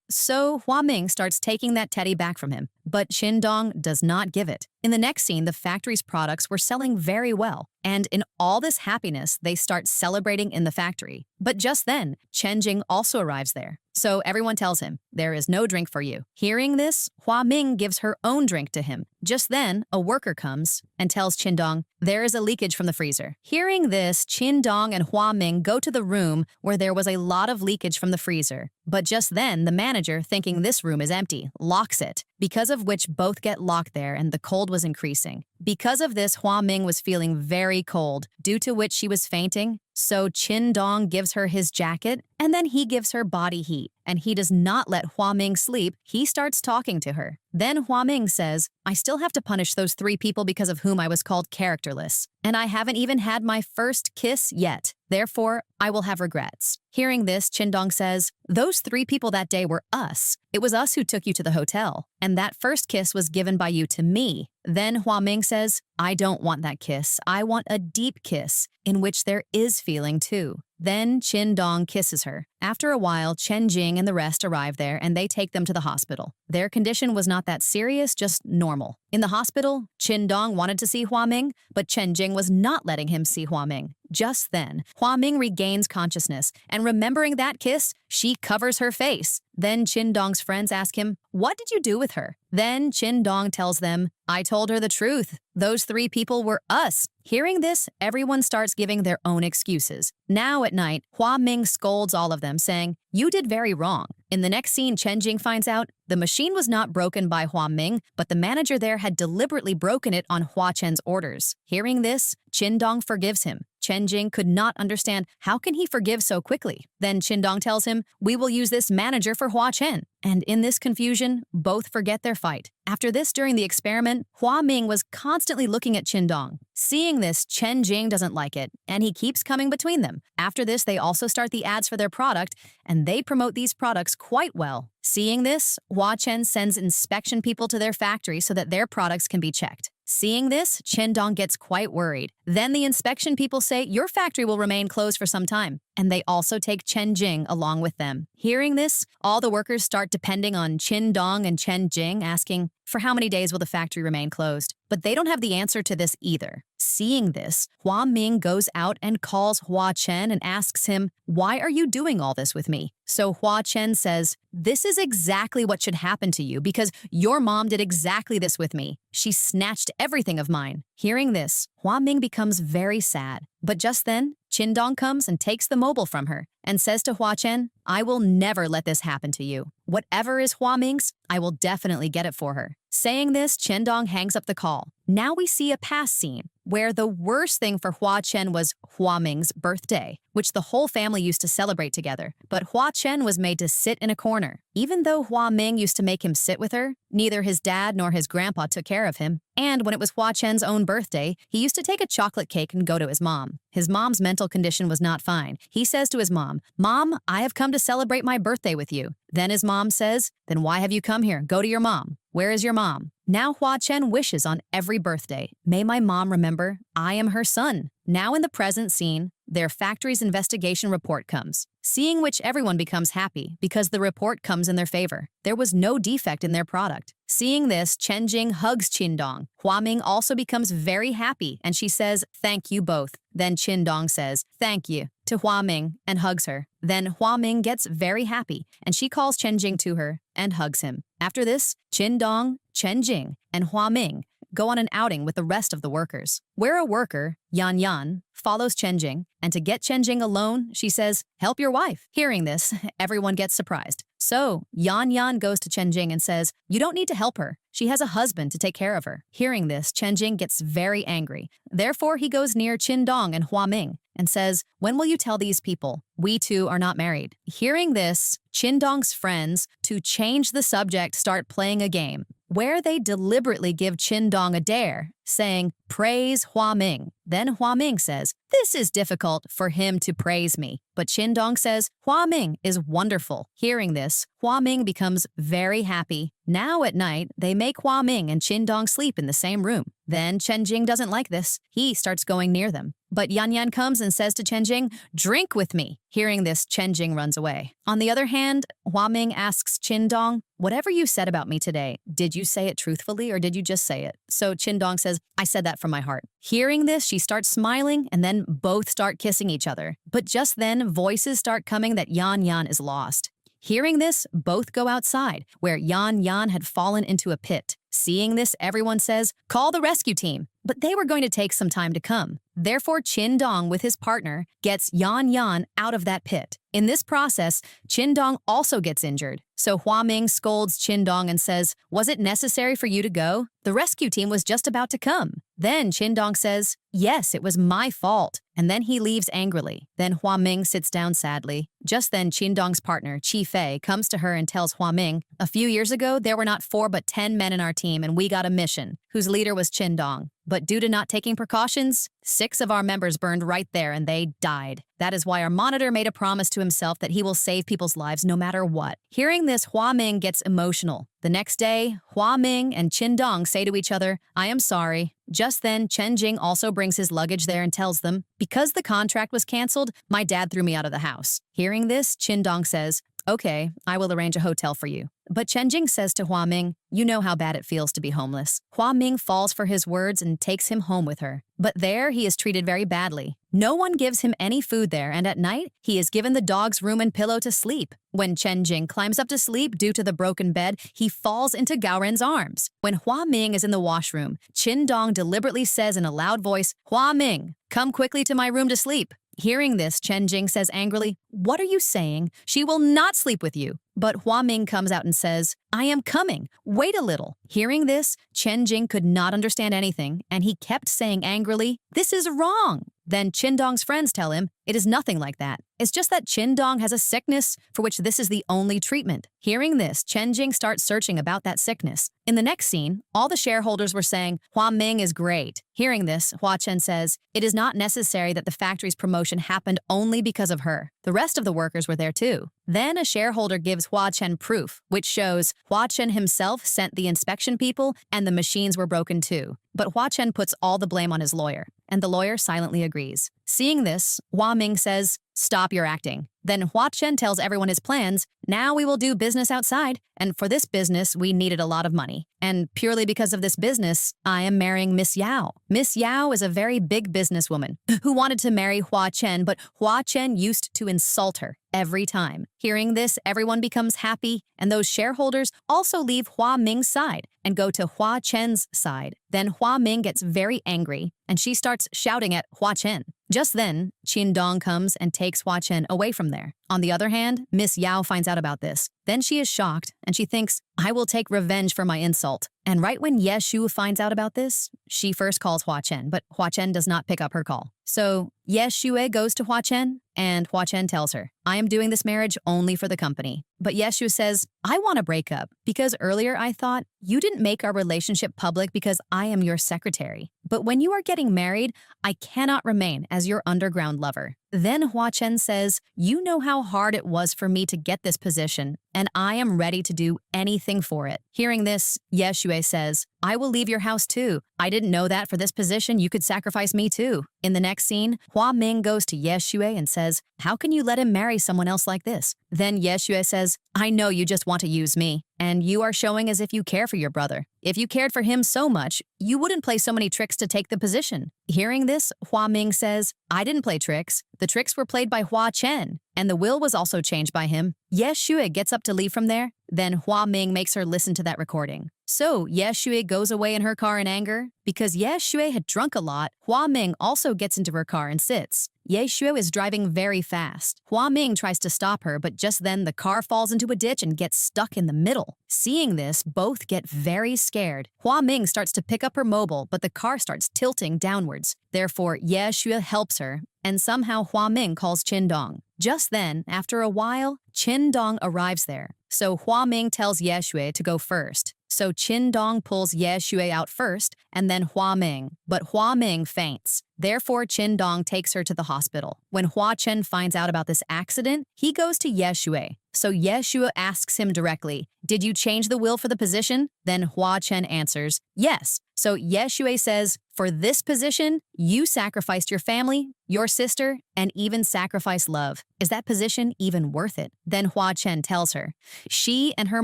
So Hua Ming starts taking that teddy back from him, but Qin does not give it. In the next scene, the factory's products were selling very well, and in all this happiness, they start celebrating in the factory. But just then, Chen Jing also arrives there. So everyone tells him, there is no drink for you. Hearing this, Hua Ming gives her own drink to him. Just then, a worker comes and tells Qin there is a leakage from the freezer. Hearing this, Qin and Hua Ming go to the room where there was a lot of leakage from the freezer. But just then, the manager, thinking this room is empty, locks it, because of which both get locked there and the cold was increasing. Because of this, Hua Ming was feeling very cold, due to which she was fainting. So Qin gives her his jacket, and then he gives her body heat. And he does not let Hua Ming sleep. He starts talking to her. Then Hua Ming says, I still have to punish those 3 people because of whom I was called characterless. And I haven't even had my first kiss yet. Therefore, I will have regrets. Hearing this, Qin says, those 3 people that day were us. It was us who took you to the hotel. And that first kiss was given by you to me. Then Hua Ming says, I don't want that kiss. I want a deep kiss, in which there is feeling too. Then Qin kisses her. After a while, Chen Jing and the rest arrive there and they take them to the hospital. Their condition was not that serious, just normal. In the hospital, Qin wanted to see Hua Ming, but Chen Jing was not letting him see Hua Ming. Just then, Hua Ming regains consciousness, and remembering that kiss, she covers her face. Then Qin friends ask him, what did you do with her? Then Qin tells them, I told her the truth. Those 3 people were us. Hearing this, everyone starts giving their own excuses. Now at night, Hua Ming scolds all of them, saying, you did very wrong. In the next scene, Chen Jing finds out the machine was not broken by Hua Ming, but the manager there had deliberately broken it on Hua Chen's orders. Hearing this, Qin forgives him. Chen Jing could not understand how can he forgive so quickly. Then Qin Dong tells him, "We will use this manager for Hua Chen." And in this confusion, both forget their fight. After this, during the experiment, Hua Ming was constantly looking at Qin Dong. Seeing this, Chen Jing doesn't like it, and he keeps coming between them. After this, they also start the ads for their product, and they promote these products quite well. Seeing this, Hua Chen sends inspection people to their factory so that their products can be checked. Seeing this, Qin Dong gets quite worried. Then the inspection people say, "Your factory will remain closed for some time." And they also take Chen Jing along with them. Hearing this, all the workers start depending on Qin Dong and Chen Jing, asking, "For how many days will the factory remain closed?" But they don't have the answer to this either. Seeing this, Hua Ming goes out and calls Hua Chen and asks him, "Why are you doing all this with me?" So Hua Chen says, "This is exactly what should happen to you because your mom did exactly this with me. She snatched everything of mine." Hearing this, Hua Ming becomes very sad. But just then, Qin Dong comes and takes the mobile from her and says to Hua Chen, "I will never let this happen to you. Whatever is Hua Ming's, I will definitely get it for her." Saying this, Qin Dong hangs up the call. Now we see a past scene where the worst thing for Hua Chen was Hua Ming's birthday, which the whole family used to celebrate together. But Hua Chen was made to sit in a corner. Even though Hua Ming used to make him sit with her, neither his dad nor his grandpa took care of him. And when it was Hua Chen's own birthday, he used to take a chocolate cake and go to his mom. His mom's mental condition was not fine. He says to his mom, "Mom, I have come to celebrate my birthday with you." Then his mom says, "Then why have you come here? Go to your mom. Where is your mom?" Now Hua Chen wishes on every birthday, "May my mom remember I am her son." Now in the present scene, their factory's investigation report comes, seeing which everyone becomes happy because the report comes in their favor. There was no defect in their product. Seeing this, Chen Jing hugs Qin Dong. Hua Ming also becomes very happy and she says, "Thank you both." Then Qin Dong says, "Thank you," to Hua Ming and hugs her. Then Hua Ming gets very happy and she calls Chen Jing to her and hugs him. After this, Qin Dong, Chen Jing, and Hua Ming go on an outing with the rest of the workers, where a worker, Yan Yan, follows Chen Jing, and to get Chen Jing alone, she says, "Help your wife." Hearing this, everyone gets surprised. So Yan Yan goes to Chen Jing and says, "You don't need to help her. She has a husband to take care of her." Hearing this, Chen Jing gets very angry. Therefore, he goes near Qin Dong and Hua Ming and says, "When will you tell these people? We two are not married." Hearing this, Qin Dong's friends, to change the subject, start playing a game where they deliberately give Qin Dong a dare, saying, "Praise Hua Ming." Then Hua Ming says, "This is difficult for him to praise me." But Qin Dong says, "Hua Ming is wonderful." Hearing this, Hua Ming becomes very happy. Now at night, they make Hua Ming and Qin Dong sleep in the same room. Then Chen Jing doesn't like this. He starts going near them. But Yan Yan comes and says to Chen Jing, "Drink with me." Hearing this, Chen Jing runs away. On the other hand, Hua Ming asks Qin Dong, "Whatever you said about me today, did you say it truthfully or did you just say it?" So Qin Dong says, "I said that from my heart." Hearing this, she starts smiling and then both start kissing each other. But just then, voices start coming that Yan Yan is lost. Hearing this, both go outside, where Yan Yan had fallen into a pit. Seeing this, everyone says, "Call the rescue team." But they were going to take some time to come. Therefore, Qin Dong, with his partner, gets Yan Yan out of that pit. In this process, Qin Dong also gets injured. So Hua Ming scolds Qin Dong and says, "Was it necessary for you to go? The rescue team was just about to come." Then Qin Dong says, "Yes, it was my fault." And then he leaves angrily. Then Hua Ming sits down sadly. Just then, Qin Dong's partner, Qi Fei, comes to her and tells Hua Ming, "A few years ago, there were not 4 but 10 men in our team, and we got a mission, whose leader was Qin Dong. But due to not taking precautions, 6 of our members burned right there and they died. That is why our monitor made a promise to himself that he will save people's lives no matter what." Hearing this, Hua Ming gets emotional. The next day, Hua Ming and Qin Dong say to each other, "I am sorry." Just then, Chen Jing also brings his luggage there and tells them, "Because the contract was canceled, my dad threw me out of the house." Hearing this, Qin Dong says, "Okay, I will arrange a hotel for you." But Chen Jing says to Hua Ming, "You know how bad it feels to be homeless." Hua Ming falls for his words and takes him home with her. But there, he is treated very badly. No one gives him any food there, and at night, he is given the dog's room and pillow to sleep. When Chen Jing climbs up to sleep due to the broken bed, he falls into Gao Ren's arms. When Hua Ming is in the washroom, Qin Dong deliberately says in a loud voice, "Hua Ming, come quickly to my room to sleep." Hearing this, Chen Jing says angrily, "What are you saying? She will not sleep with you." But Hua Ming comes out and says, I am coming. Wait a little. Hearing this, Chen Jing could not understand anything, and he kept saying angrily, this is wrong. Then Qin Dong's friends tell him, it is nothing like that. It's just that Qin Dong has a sickness for which this is the only treatment. Hearing this, Chen Jing starts searching about that sickness. In the next scene, all the shareholders were saying, Hua Ming is great. Hearing this, Hua Chen says, it is not necessary that the factory's promotion happened only because of her. The rest of the workers were there too. Then a shareholder gives Hua Chen proof, which shows Hua Chen himself sent the inspection people and the machines were broken too. But Hua Chen puts all the blame on his lawyer, and the lawyer silently agrees. Seeing this, Hua Ming says, stop your acting. Then Hua Chen tells everyone his plans. Now we will do business outside, and for this business, we needed a lot of money. And purely because of this business, I am marrying Miss Yao. Miss Yao is a very big businesswoman who wanted to marry Hua Chen, but Hua Chen used to insult her every time. Hearing this, everyone becomes happy, and those shareholders also leave Hua Ming's side and go to Hua Chen's side. Then Hua Ming gets very angry, and she starts shouting at Hua Chen. Just then, Qin Dong comes and takes Hua Chen away from there. On the other hand, Miss Yao finds out about this. Then she is shocked, and she thinks, I will take revenge for my insult. And right when Ye Shu finds out about this, she first calls Hua Chen, but Hua Chen does not pick up her call. So Ye Shue goes to Hua Chen, and Hua Chen tells her, I am doing this marriage only for the company. But Ye Shu says, I want to break up because earlier I thought you didn't make our relationship public because I am your secretary. But when you are getting married, I cannot remain as your underground lover. Then Hua Chen says, you know how hard it was for me to get this position, and I am ready to do anything for it. Hearing this, Ye Shue says, I will leave your house too. I didn't know that for this position you could sacrifice me too. In the next scene, Hua Ming goes to Ye Shue and says, how can you let him marry someone else like this? Then Ye Shue says, I know you just want to use me, and you are showing as if you care for your brother. If you cared for him so much, you wouldn't play so many tricks to take the position. Hearing this, Hua Ming says, I didn't play tricks. The tricks were played by Hua Chen, and the will was also changed by him. Ye Shue gets up to leave from there. Then Hua Ming makes her listen to that recording. So Ye Shue goes away in her car in anger. Because Ye Shue had drunk a lot, Hua Ming also gets into her car and sits. Ye Shue is driving very fast. Hua Ming tries to stop her, but just then the car falls into a ditch and gets stuck in the middle. Seeing this, both get very scared. Hua Ming starts to pick up her mobile, but the car starts tilting downwards. Therefore, Ye Shue helps her, and somehow Hua Ming calls Qin Dong. Just then, after a while, Qin Dong arrives there. So Hua Ming tells Ye Shue to go first. So Qin Dong pulls Ye Shue out first, and then Hua Ming. But Hua Ming faints. Therefore, Qin Dong takes her to the hospital. When Hua Chen finds out about this accident, he goes to Ye Shue. So Ye Shue asks him directly, did you change the will for the position? Then Hua Chen answers, yes. So Ye Shue says, for this position, you sacrificed your family, your sister, and even sacrificed love. Is that position even worth it? Then Hua Chen tells her, she and her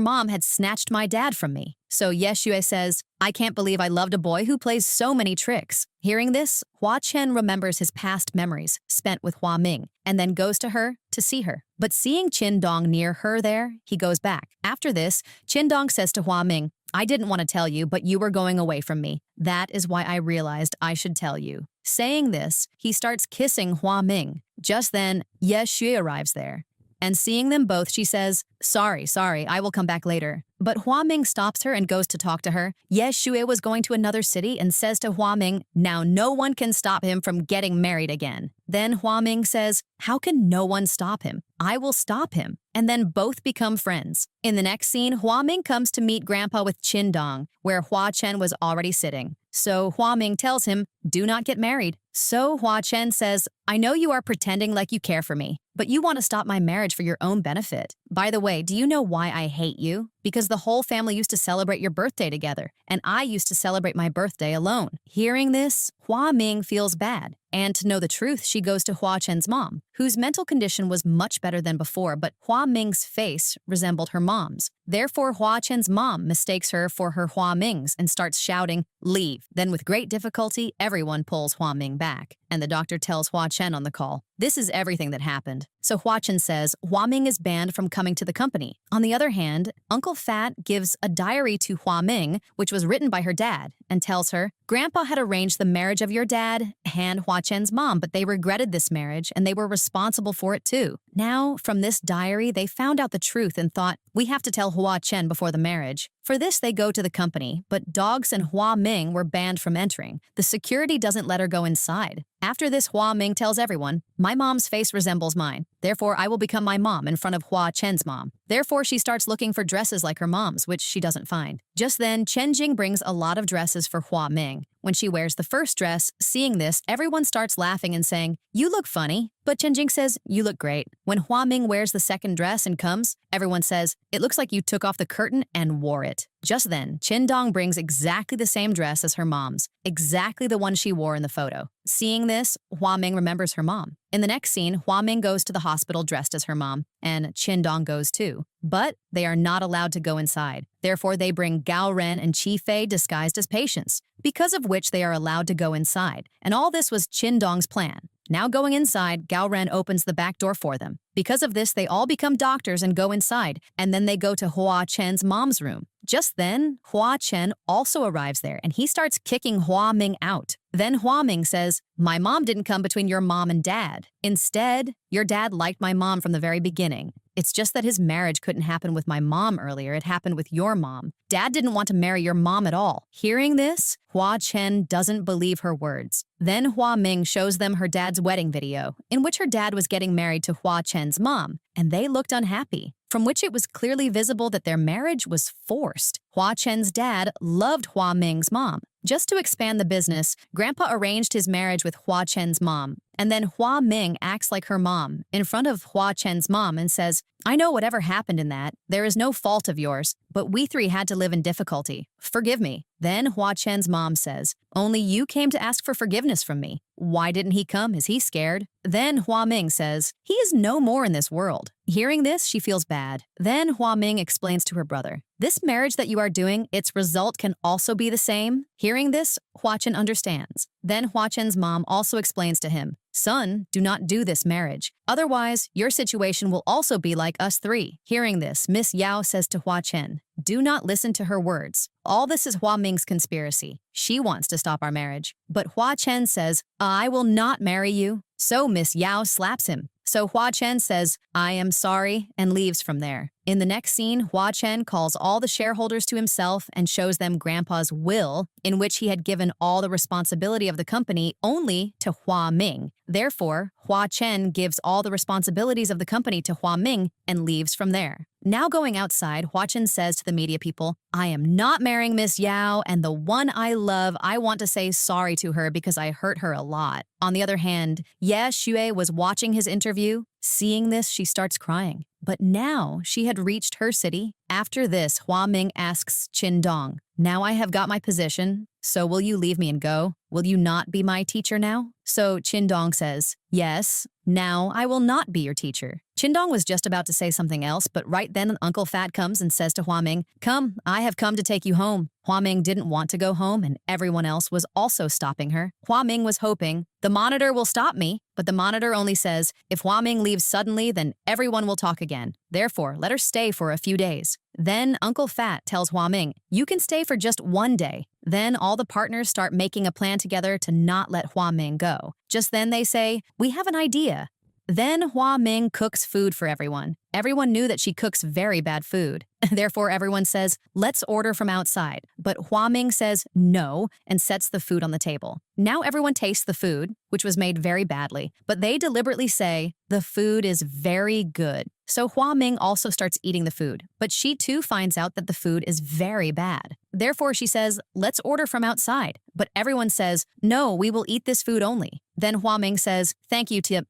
mom had snatched my dad from me. So Ye Shue says, I can't believe I loved a boy who plays so many tricks. Hearing this, Hua Chen remembers his past memories spent with Hua Ming and then goes to her to see her. But seeing Qin Dong near her there, he goes back. After this, Qin Dong says to Hua Ming, I didn't want to tell you, but you were going away from me. That is why I realized I should tell you. Saying this, he starts kissing Hua Ming. Just then, Ye Shui arrives there. And seeing them both, she says, sorry, I will come back later. But Hua Ming stops her and goes to talk to her. Ye Shui was going to another city and says to Hua Ming, now no one can stop him from getting married again. Then Hua Ming says, how can no one stop him? I will stop him. And then both become friends. In the next scene, Hua Ming comes to meet Grandpa with Qin Dong, where Hua Chen was already sitting. So Hua Ming tells him, do not get married. So Hua Chen says, I know you are pretending like you care for me, but you want to stop my marriage for your own benefit. By the way, do you know why I hate you? Because the whole family used to celebrate your birthday together, and I used to celebrate my birthday alone. Hearing this, Hua Ming feels bad. And to know the truth, she goes to Hua Chen's mom, whose mental condition was much better than before, but Hua Ming's face resembled her mom's. Therefore, Hua Chen's mom mistakes her for her Hua Ming's and starts shouting, leave. Then with great difficulty, everyone pulls Hua Ming back, and the doctor tells Hua Chen on the call, This is everything that happened. So Hua Chen says Hua Ming is banned from coming to the company. On the other hand, Uncle Fat gives a diary to Hua Ming, which was written by her dad, and tells her, Grandpa had arranged the marriage of your dad and Hua Chen's mom, but they regretted this marriage and they were responsible for it too. Now, from this diary, they found out the truth and thought, we have to tell Hua Chen before the marriage. For this, they go to the company, but Dogs and Hua Ming were banned from entering. The security doesn't let her go inside. After this, Hua Ming tells everyone, my mom's face resembles mine. Therefore, I will become my mom in front of Hua Chen's mom. Therefore, she starts looking for dresses like her mom's, which she doesn't find. Just then, Chen Jing brings a lot of dresses for Hua Ming. When she wears the first dress, seeing this, everyone starts laughing and saying, you look funny. But Chen Jing says, you look great. When Hua Ming wears the second dress and comes, everyone says, it looks like you took off the curtain and wore it. Just then, Chin Dong brings exactly the same dress as her mom's, exactly the one she wore in the photo. Seeing this, Hua Ming remembers her mom. In the next scene, Hua Ming goes to the hospital dressed as her mom, and Chin Dong goes too. But they are not allowed to go inside. Therefore, they bring Gao Ren and Chi Fei disguised as patients, because of which they are allowed to go inside. And all this was Chin Dong's plan. Now going inside, Gao Ren opens the back door for them. Because of this, they all become doctors and go inside, and then they go to Hua Chen's mom's room. Just then, Hua Chen also arrives there, and he starts kicking Hua Ming out. Then Hua Ming says, my mom didn't come between your mom and dad. Instead, your dad liked my mom from the very beginning. It's just that his marriage couldn't happen with my mom earlier, it happened with your mom. Dad didn't want to marry your mom at all. Hearing this, Hua Chen doesn't believe her words. Then Hua Ming shows them her dad's wedding video, in which her dad was getting married to Hua Chen's mom, and they looked unhappy, from which it was clearly visible that their marriage was forced. Hua Chen's dad loved Hua Ming's mom. Just to expand the business, Grandpa arranged his marriage with Hua Chen's mom, and then Hua Ming acts like her mom in front of Hua Chen's mom and says, I know whatever happened in that. There is no fault of yours, but we three had to live in difficulty. Forgive me. Then Hua Chen's mom says, only you came to ask for forgiveness from me. Why didn't he come? Is he scared? Then Hua Ming says, he is no more in this world. Hearing this, she feels bad. Then Hua Ming explains to her brother, this marriage that you are doing, its result can also be the same. Hearing this, Hua Chen understands. Then Hua Chen's mom also explains to him, son, do not do this marriage. Otherwise, your situation will also be like us three. Hearing this, Miss Yao says to Hua Chen, do not listen to her words. All this is Hua Ming's conspiracy. She wants to stop our marriage. But Hua Chen says, I will not marry you. So Miss Yao slaps him. So Hua Chen says, I am sorry, and leaves from there. In the next scene, Hua Chen calls all the shareholders to himself and shows them Grandpa's will, in which he had given all the responsibility of the company only to Hua Ming. Therefore, Hua Chen gives all the responsibilities of the company to Hua Ming and leaves from there. Now going outside, Hua Chen says to the media people, I am not marrying Miss Yao, and the one I love, I want to say sorry to her because I hurt her a lot. On the other hand, Ye Xue was watching his interview. Seeing this, she starts crying. But now she had reached her city. After this, Hua Ming asks Chin Dong, now I have got my position, so will you leave me and go? Will you not be my teacher now? So Chin Dong says, yes, now I will not be your teacher. Chin Dong was just about to say something else, but right then Uncle Fat comes and says to Hua Ming, come, I have come to take you home. Hua Ming didn't want to go home, and everyone else was also stopping her. Hua Ming was hoping, the monitor will stop me, but the monitor only says, if Hua Ming leaves suddenly, then everyone will talk again. Therefore, let her stay for a few days. Then Uncle Fat tells Hua Ming, you can stay for just one day. Then all the partners start making a plan together to not let Hua Ming go. Just then they say, we have an idea. Then Hua Ming cooks food for everyone. Everyone knew that she cooks very bad food. Therefore, everyone says, let's order from outside. But Hua Ming says no and sets the food on the table. Now everyone tastes the food, which was made very badly, but they deliberately say, the food is very good. So Hua Ming also starts eating the food, but she too finds out that the food is very bad. Therefore, she says, let's order from outside. But everyone says, no, we will eat this food only. Then Hua Ming says, thank you to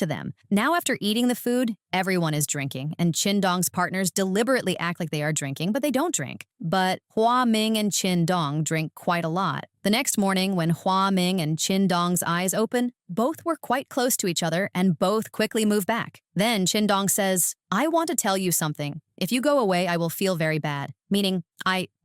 them. Now after eating the food, everyone is drinking, and Chin Dong's partners deliberately act like they are drinking, but they don't drink. But Hua Ming and Chin Dong drink quite a lot. The next morning, when Hua Ming and Chin Dong's eyes open, both were quite close to each other and both quickly move back. Then Chin Dong says, I want to tell you something. If you go away, I will feel very bad. Meaning,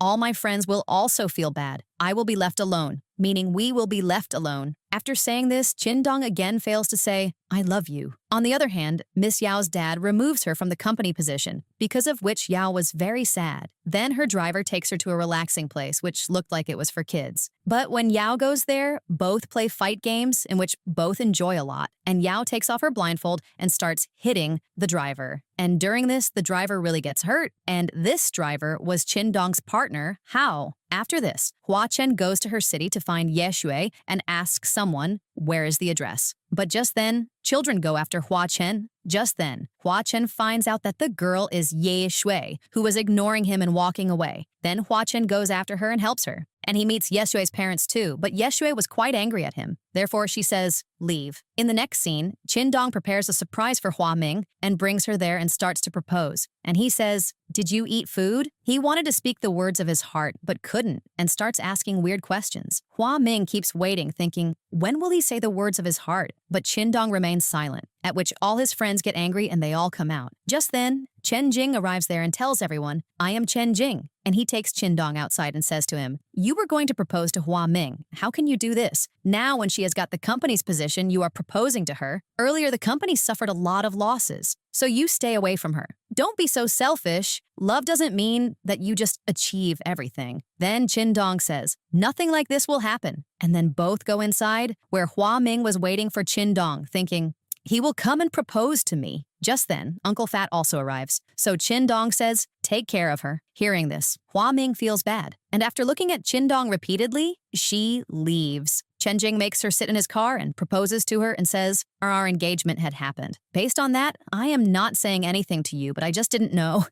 all my friends will also feel bad. I will be left alone. Meaning we will be left alone. After saying this, Qin again fails to say, I love you. On the other hand, Miss Yao's dad removes her from the company position, because of which Yao was very sad. Then her driver takes her to a relaxing place, which looked like it was for kids. But when Yao goes there, both play fight games in which both enjoy a lot, and Yao takes off her blindfold and starts hitting the driver. And during this, the driver really gets hurt, and this driver was Qin partner, Hao. After this, Hua Chen goes to her city to find Ye Shui and asks someone, where is the address? But just then, children go after Hua Chen. Just then, Hua Chen finds out that the girl is Ye Shui, who was ignoring him and walking away. Then Hua Chen goes after her and helps her. And he meets Ye Shui's parents too, but Ye Shui was quite angry at him. Therefore, she says, leave. In the next scene, Qin prepares a surprise for Hua Ming and brings her there and starts to propose. And he says, did you eat food? He wanted to speak the words of his heart, but couldn't, and starts asking weird questions. Hua Ming keeps waiting, thinking, when will he say the words of his heart? But Qin remains silent, at which all his friends get angry and they all come out. Just then, Chen Jing arrives there and tells everyone, I am Chen Jing. And he takes Qin outside and says to him, you were going to propose to Hua Ming. How can you do this? Now when she has got the company's position, you are proposing to her. Earlier, the company suffered a lot of losses. So you stay away from her. Don't be so selfish. Love doesn't mean that you just achieve everything. Then Qin says, nothing like this will happen. And then both go inside, where Hua Ming was waiting for Qin thinking, he will come and propose to me. Just then, Uncle Fat also arrives. So Qin says, take care of her. Hearing this, Hua Ming feels bad. And after looking at Qin repeatedly, she leaves. Chen Jing makes her sit in his car and proposes to her and says, our engagement had happened. Based on that, I am not saying anything to you, but I just didn't know.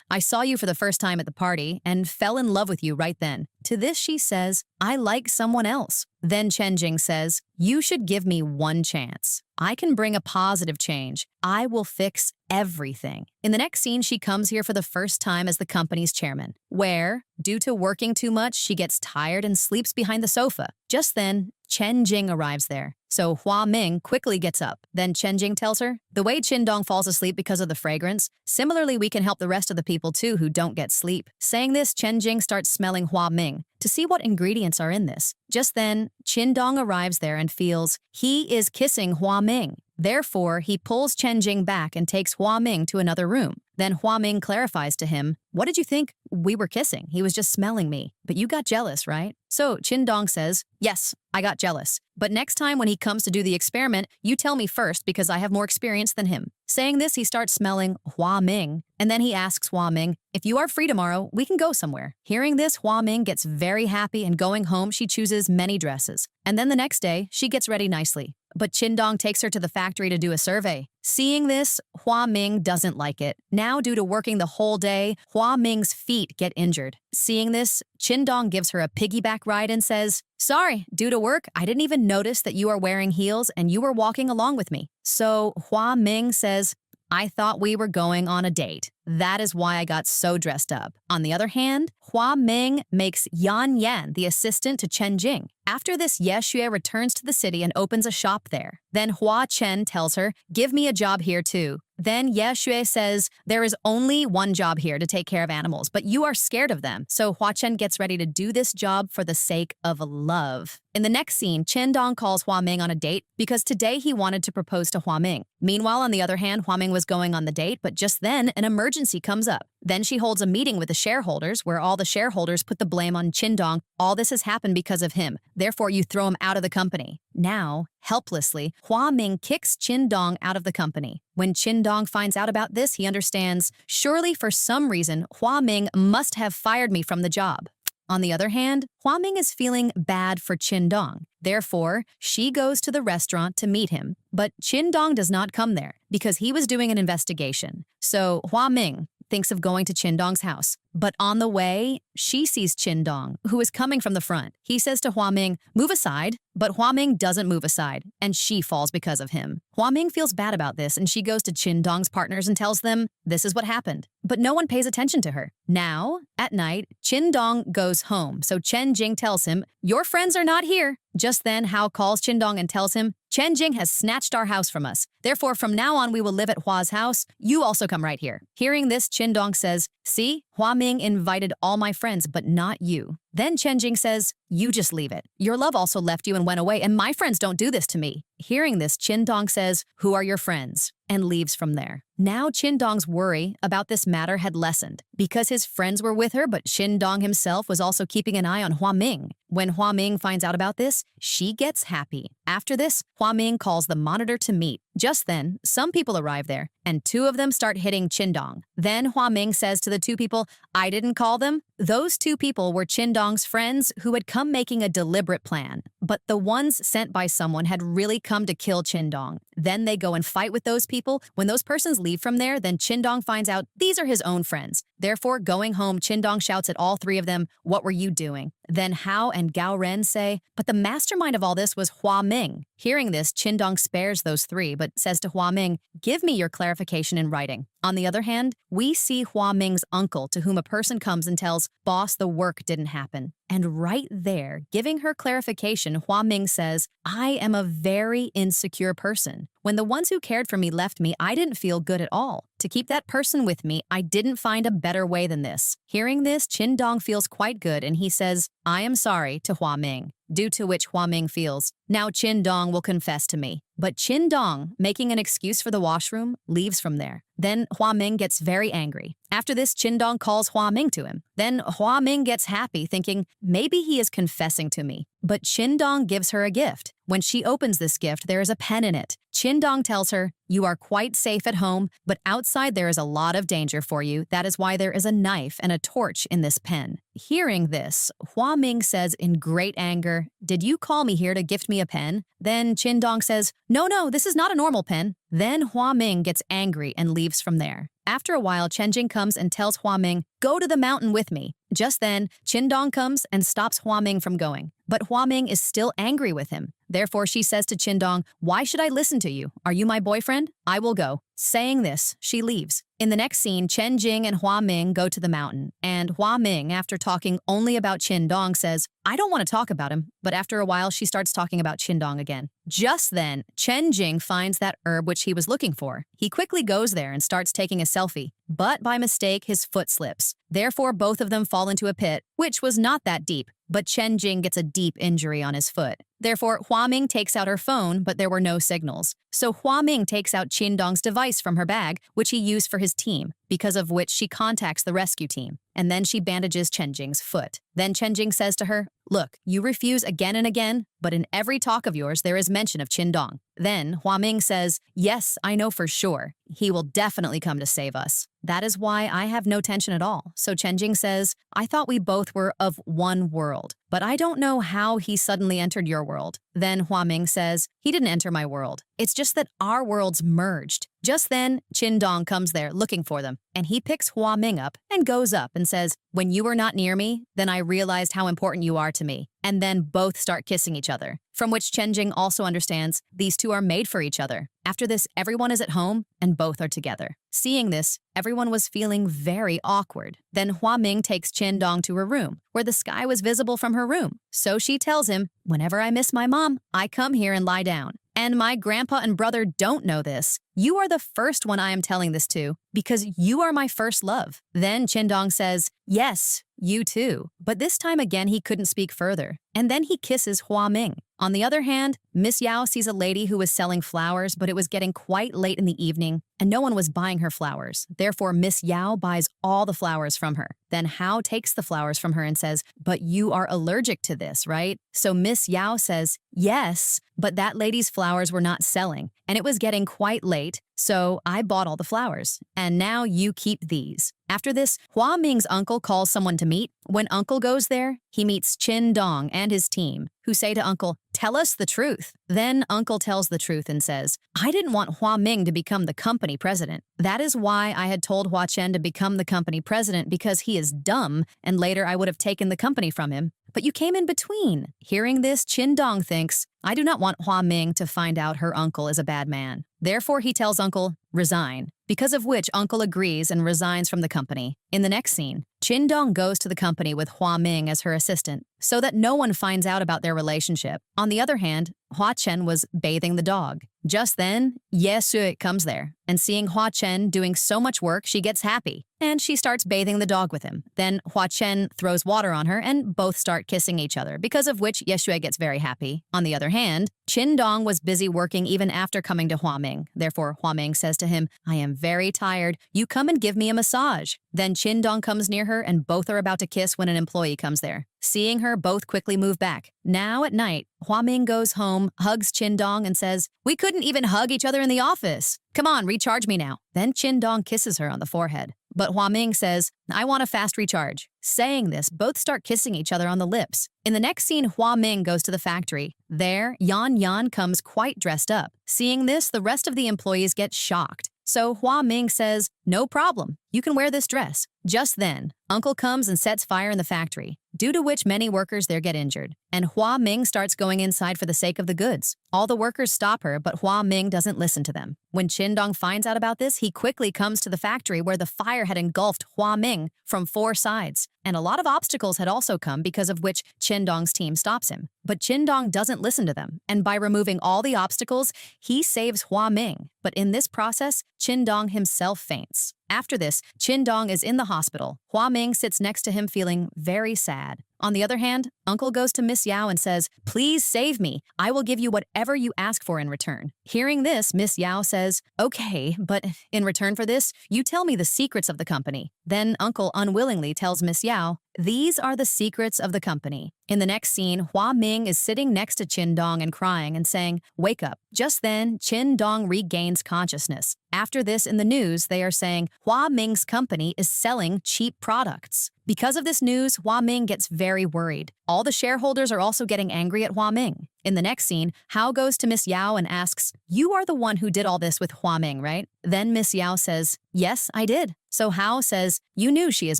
I saw you for the first time at the party and fell in love with you right then. To this she says, I like someone else. Then Chen Jing says, you should give me one chance. I can bring a positive change. I will fix everything. In the next scene, she comes here for the first time as the company's chairman, where, due to working too much, she gets tired and sleeps behind the sofa. Just then, Chen Jing arrives there. So Hua Ming quickly gets up. Then Chen Jing tells her, the way Qin falls asleep because of the fragrance, similarly we can help the rest of the people too who don't get sleep. Saying this, Chen Jing starts smelling Hua Ming to see what ingredients are in this. Just then, Qin arrives there and feels he is kissing Hua Ming. Therefore, he pulls Chen Jing back and takes Hua Ming to another room. Then Hua Ming clarifies to him, what did you think? We were kissing. He was just smelling me. But you got jealous, right? So Qin says, yes, I got jealous. But next time when he comes to do the experiment, you tell me first because I have more experience than him. Saying this, he starts smelling Hua Ming. And then he asks Hua Ming, if you are free tomorrow, we can go somewhere. Hearing this, Hua Ming gets very happy, and going home, she chooses many dresses. And then the next day, she gets ready nicely. But Qin takes her to the factory to do a survey. Seeing this, Hua Ming doesn't like it. Now, due to working the whole day, Hua Ming's feet get injured. Seeing this, Qin gives her a piggyback ride and says, sorry, due to work, I didn't even notice that you are wearing heels and you were walking along with me. So Hua Ming says, I thought we were going on a date. That is why I got so dressed up. On the other hand, Hua Ming makes Yan Yan the assistant to Chen Jing. After this, Ye Shui returns to the city and opens a shop there. Then Hua Chen tells her, give me a job here too. Then Ye Shui says, there is only one job here to take care of animals, but you are scared of them. So Hua Chen gets ready to do this job for the sake of love. In the next scene, Qin calls Hua Ming on a date because today he wanted to propose to Hua Ming. Meanwhile, on the other hand, Hua Ming was going on the date, but just then an emergency comes up. Then she holds a meeting with the shareholders where all the shareholders put the blame on Qin. All this has happened because of him. Therefore, you throw him out of the company. Now, helplessly, Hua Ming kicks Qin out of the company. When Qin finds out about this, he understands, surely for some reason, Hua Ming must have fired me from the job. On the other hand, Hua Ming is feeling bad for Qin. Therefore, she goes to the restaurant to meet him. But Qin does not come there because he was doing an investigation. So Hua Ming thinks of going to Qin house. But on the way, she sees Qin who is coming from the front. He says to Hua Ming, move aside, but Hua Ming doesn't move aside, and she falls because of him. Hua Ming feels bad about this, and she goes to Qin partners and tells them, this is what happened. But no one pays attention to her. Now, at night, Qin goes home, so Chen Jing tells him, your friends are not here. Just then, Hao calls Qin and tells him, Chen Jing has snatched our house from us. Therefore, from now on, we will live at Hua's house. You also come right here. Hearing this, Qin says, see, Hua Ming invited all my friends, but not you. Then Chen Jing says, "You just leave it. Your love also left you and went away, and my friends don't do this to me." Hearing this, Qin Dong says, "Who are your friends?" and leaves from there. Now Qin Dong's worry about this matter had lessened because his friends were with her, but Qin Dong himself was also keeping an eye on Hua Ming. When Hua Ming finds out about this, she gets happy. After this, Hua Ming calls the monitor to meet. Just then, some people arrive there, and two of them start hitting Qin Dong. Then Hua Ming says to the two people, "I didn't call them." Those two people were Qin Dong's friends who had come making a deliberate plan, but the ones sent by someone had really come to kill Qin Dong. Then they go and fight with those people. When those persons leave from there, then Qin Dong finds out these are his own friends. Therefore, going home, Qin Dong shouts at all three of them, "What were you doing?" Then Hao and Gao Ren say, "But the mastermind of all this was Hua Ming." Hearing this, Qin Dong spares those three, but says to Hua Ming, "Give me your clarification in writing." On the other hand, we see Hua Ming's uncle to whom a person comes and tells, "Boss, the work didn't happen." And right there, giving her clarification, Hua Ming says, "I am a very insecure person. When the ones who cared for me left me, I didn't feel good at all. To keep that person with me, I didn't find a better way than this." Hearing this, Qin Dong feels quite good and he says, "I am sorry," to Hua Ming. Due to which Hua Ming feels, "Now Qin Dong will confess to me." But Qin Dong, making an excuse for the washroom, leaves from there. Then Hua Ming gets very angry. After this, Qin Dong calls Hua Ming to him. Then Hua Ming gets happy, thinking, maybe he is confessing to me. But Qin Dong gives her a gift. When she opens this gift, there is a pen in it. Qin Dong tells her, "You are quite safe at home, but outside there is a lot of danger for you. That is why there is a knife and a torch in this pen." Hearing this, Hua Ming says in great anger, "Did you call me here to gift me a pen?" Then Qin Dong says, No, this is not a normal pen." Then Hua Ming gets angry and leaves from there. After a while, Chen Jing comes and tells Hua Ming, "Go to the mountain with me." Just then, Qin Dong comes and stops Hua Ming from going. But Hua Ming is still angry with him. Therefore, she says to Qin Dong, "Why should I listen to you? Are you my boyfriend? I will go." Saying this, she leaves. In the next scene, Chen Jing and Hua Ming go to the mountain, and Hua Ming, after talking only about Qin Dong, says, "I don't want to talk about him," but after a while, she starts talking about Qin Dong again. Just then, Chen Jing finds that herb which he was looking for. He quickly goes there and starts taking a selfie, but by mistake, his foot slips. Therefore, both of them fall into a pit, which was not that deep, but Chen Jing gets a deep injury on his foot. Therefore, Hua Ming takes out her phone, but there were no signals. So Hua Ming takes out Qin Dong's device from her bag, which he used for his team, because of which she contacts the rescue team. And then she bandages Chen Jing's foot. Then Chen Jing says to her, "Look, you refuse again and again, but in every talk of yours there is mention of Qin Dong." Then Hua Ming says, "Yes, I know for sure. He will definitely come to save us. That is why I have no tension at all." So Chen Jing says, "I thought we both were of one world, but I don't know how he suddenly entered your world." Then Hua Ming says, "He didn't enter my world. It's just that our worlds merged." Just then, Qin Dong comes there looking for them, and he picks Hua Ming up and goes up and says, "When you were not near me, then I realized how important you are to me." And then both start kissing each other, from which Chen Jing also understands these two are made for each other. After this, everyone is at home and both are together. Seeing this, everyone was feeling very awkward. Then Hua Ming takes Qin Dong to her room, where the sky was visible from her room. So she tells him, "Whenever I miss my mom, I come here and lie down. And my grandpa and brother don't know this. You are the first one I am telling this to, because you are my first love." Then Qin Dong says, "Yes, you too." But this time again, he couldn't speak further. And then he kisses Hua Ming. On the other hand, Miss Yao sees a lady who was selling flowers, but it was getting quite late in the evening, and no one was buying her flowers. Therefore, Miss Yao buys all the flowers from her. Then Hao takes the flowers from her and says, "But you are allergic to this, right?" So Miss Yao says, "Yes, but that lady's flowers were not selling, and it was getting quite late, so I bought all the flowers, and now you keep these." After this, Hua Ming's uncle calls someone to meet. When Uncle goes there, he meets Qin Dong and his team, who say to Uncle, "Tell us the truth." Then Uncle tells the truth and says, "I didn't want Hua Ming to become the company president. That is why I had told Hua Chen to become the company president, because he is dumb, and later I would have taken the company from him. But you came in between." Hearing this, Qin Dong thinks, "I do not want Hua Ming to find out her uncle is a bad man." Therefore, he tells Uncle, resign, because of which Uncle agrees and resigns from the company. In the next scene, Chin Dong goes to the company with Hua Ming as her assistant so that no one finds out about their relationship. On the other hand, Hua Chen was bathing the dog. Just then, Ye Sui comes there, and seeing Hua Chen doing so much work, she gets happy, and she starts bathing the dog with him. Then Hua Chen throws water on her, and both start kissing each other, because of which Ye Sui gets very happy. On the other hand, Chin Dong was busy working even after coming to Hua Ming. Therefore, Hua Ming says to him, "I am very tired. You come and give me a massage." Then Chin Dong comes near her, and both are about to kiss when an employee comes there. Seeing her, both quickly move back. Now at night, Hua Ming goes home, hugs Chin Dong, and says, "We couldn't even hug each other in the office. Come on, recharge me now." Then Chin Dong kisses her on the forehead. But Hua Ming says, "I want a fast recharge." Saying this, both start kissing each other on the lips. In the next scene, Hua Ming goes to the factory. There, Yan Yan comes quite dressed up. Seeing this, the rest of the employees get shocked. So Hua Ming says, "No problem. You can wear this dress." Just then, Uncle comes and sets fire in the factory, due to which many workers there get injured. And Hua Ming starts going inside for the sake of the goods. All the workers stop her, but Hua Ming doesn't listen to them. When Chin Dong finds out about this, he quickly comes to the factory where the fire had engulfed Hua Ming from 4 sides. And a lot of obstacles had also come, because of which Chin Dong's team stops him. But Chin Dong doesn't listen to them, and by removing all the obstacles, he saves Hua Ming. But in this process, Chin Dong himself faints. After this, Chin Dong is in the hospital. Hua Ming sits next to him feeling very sad. On the other hand, Uncle goes to Miss Yao and says, "Please save me. I will give you whatever you ask for in return." Hearing this, Miss Yao says, "Okay, but in return for this, you tell me the secrets of the company." Then Uncle unwillingly tells Miss Yao, "These are the secrets of the company." In the next scene, Hua Ming is sitting next to Chin Dong and crying and saying, "Wake up." Just then, Chin Dong regains consciousness. After this, in the news, they are saying Hua Ming's company is selling cheap products. Because of this news, Hua Ming gets very worried. All the shareholders are also getting angry at Hua Ming. In the next scene, Hao goes to Miss Yao and asks, "You are the one who did all this with Hua Ming, right?" Then Miss Yao says, "Yes, I did." So Hao says, "You knew she is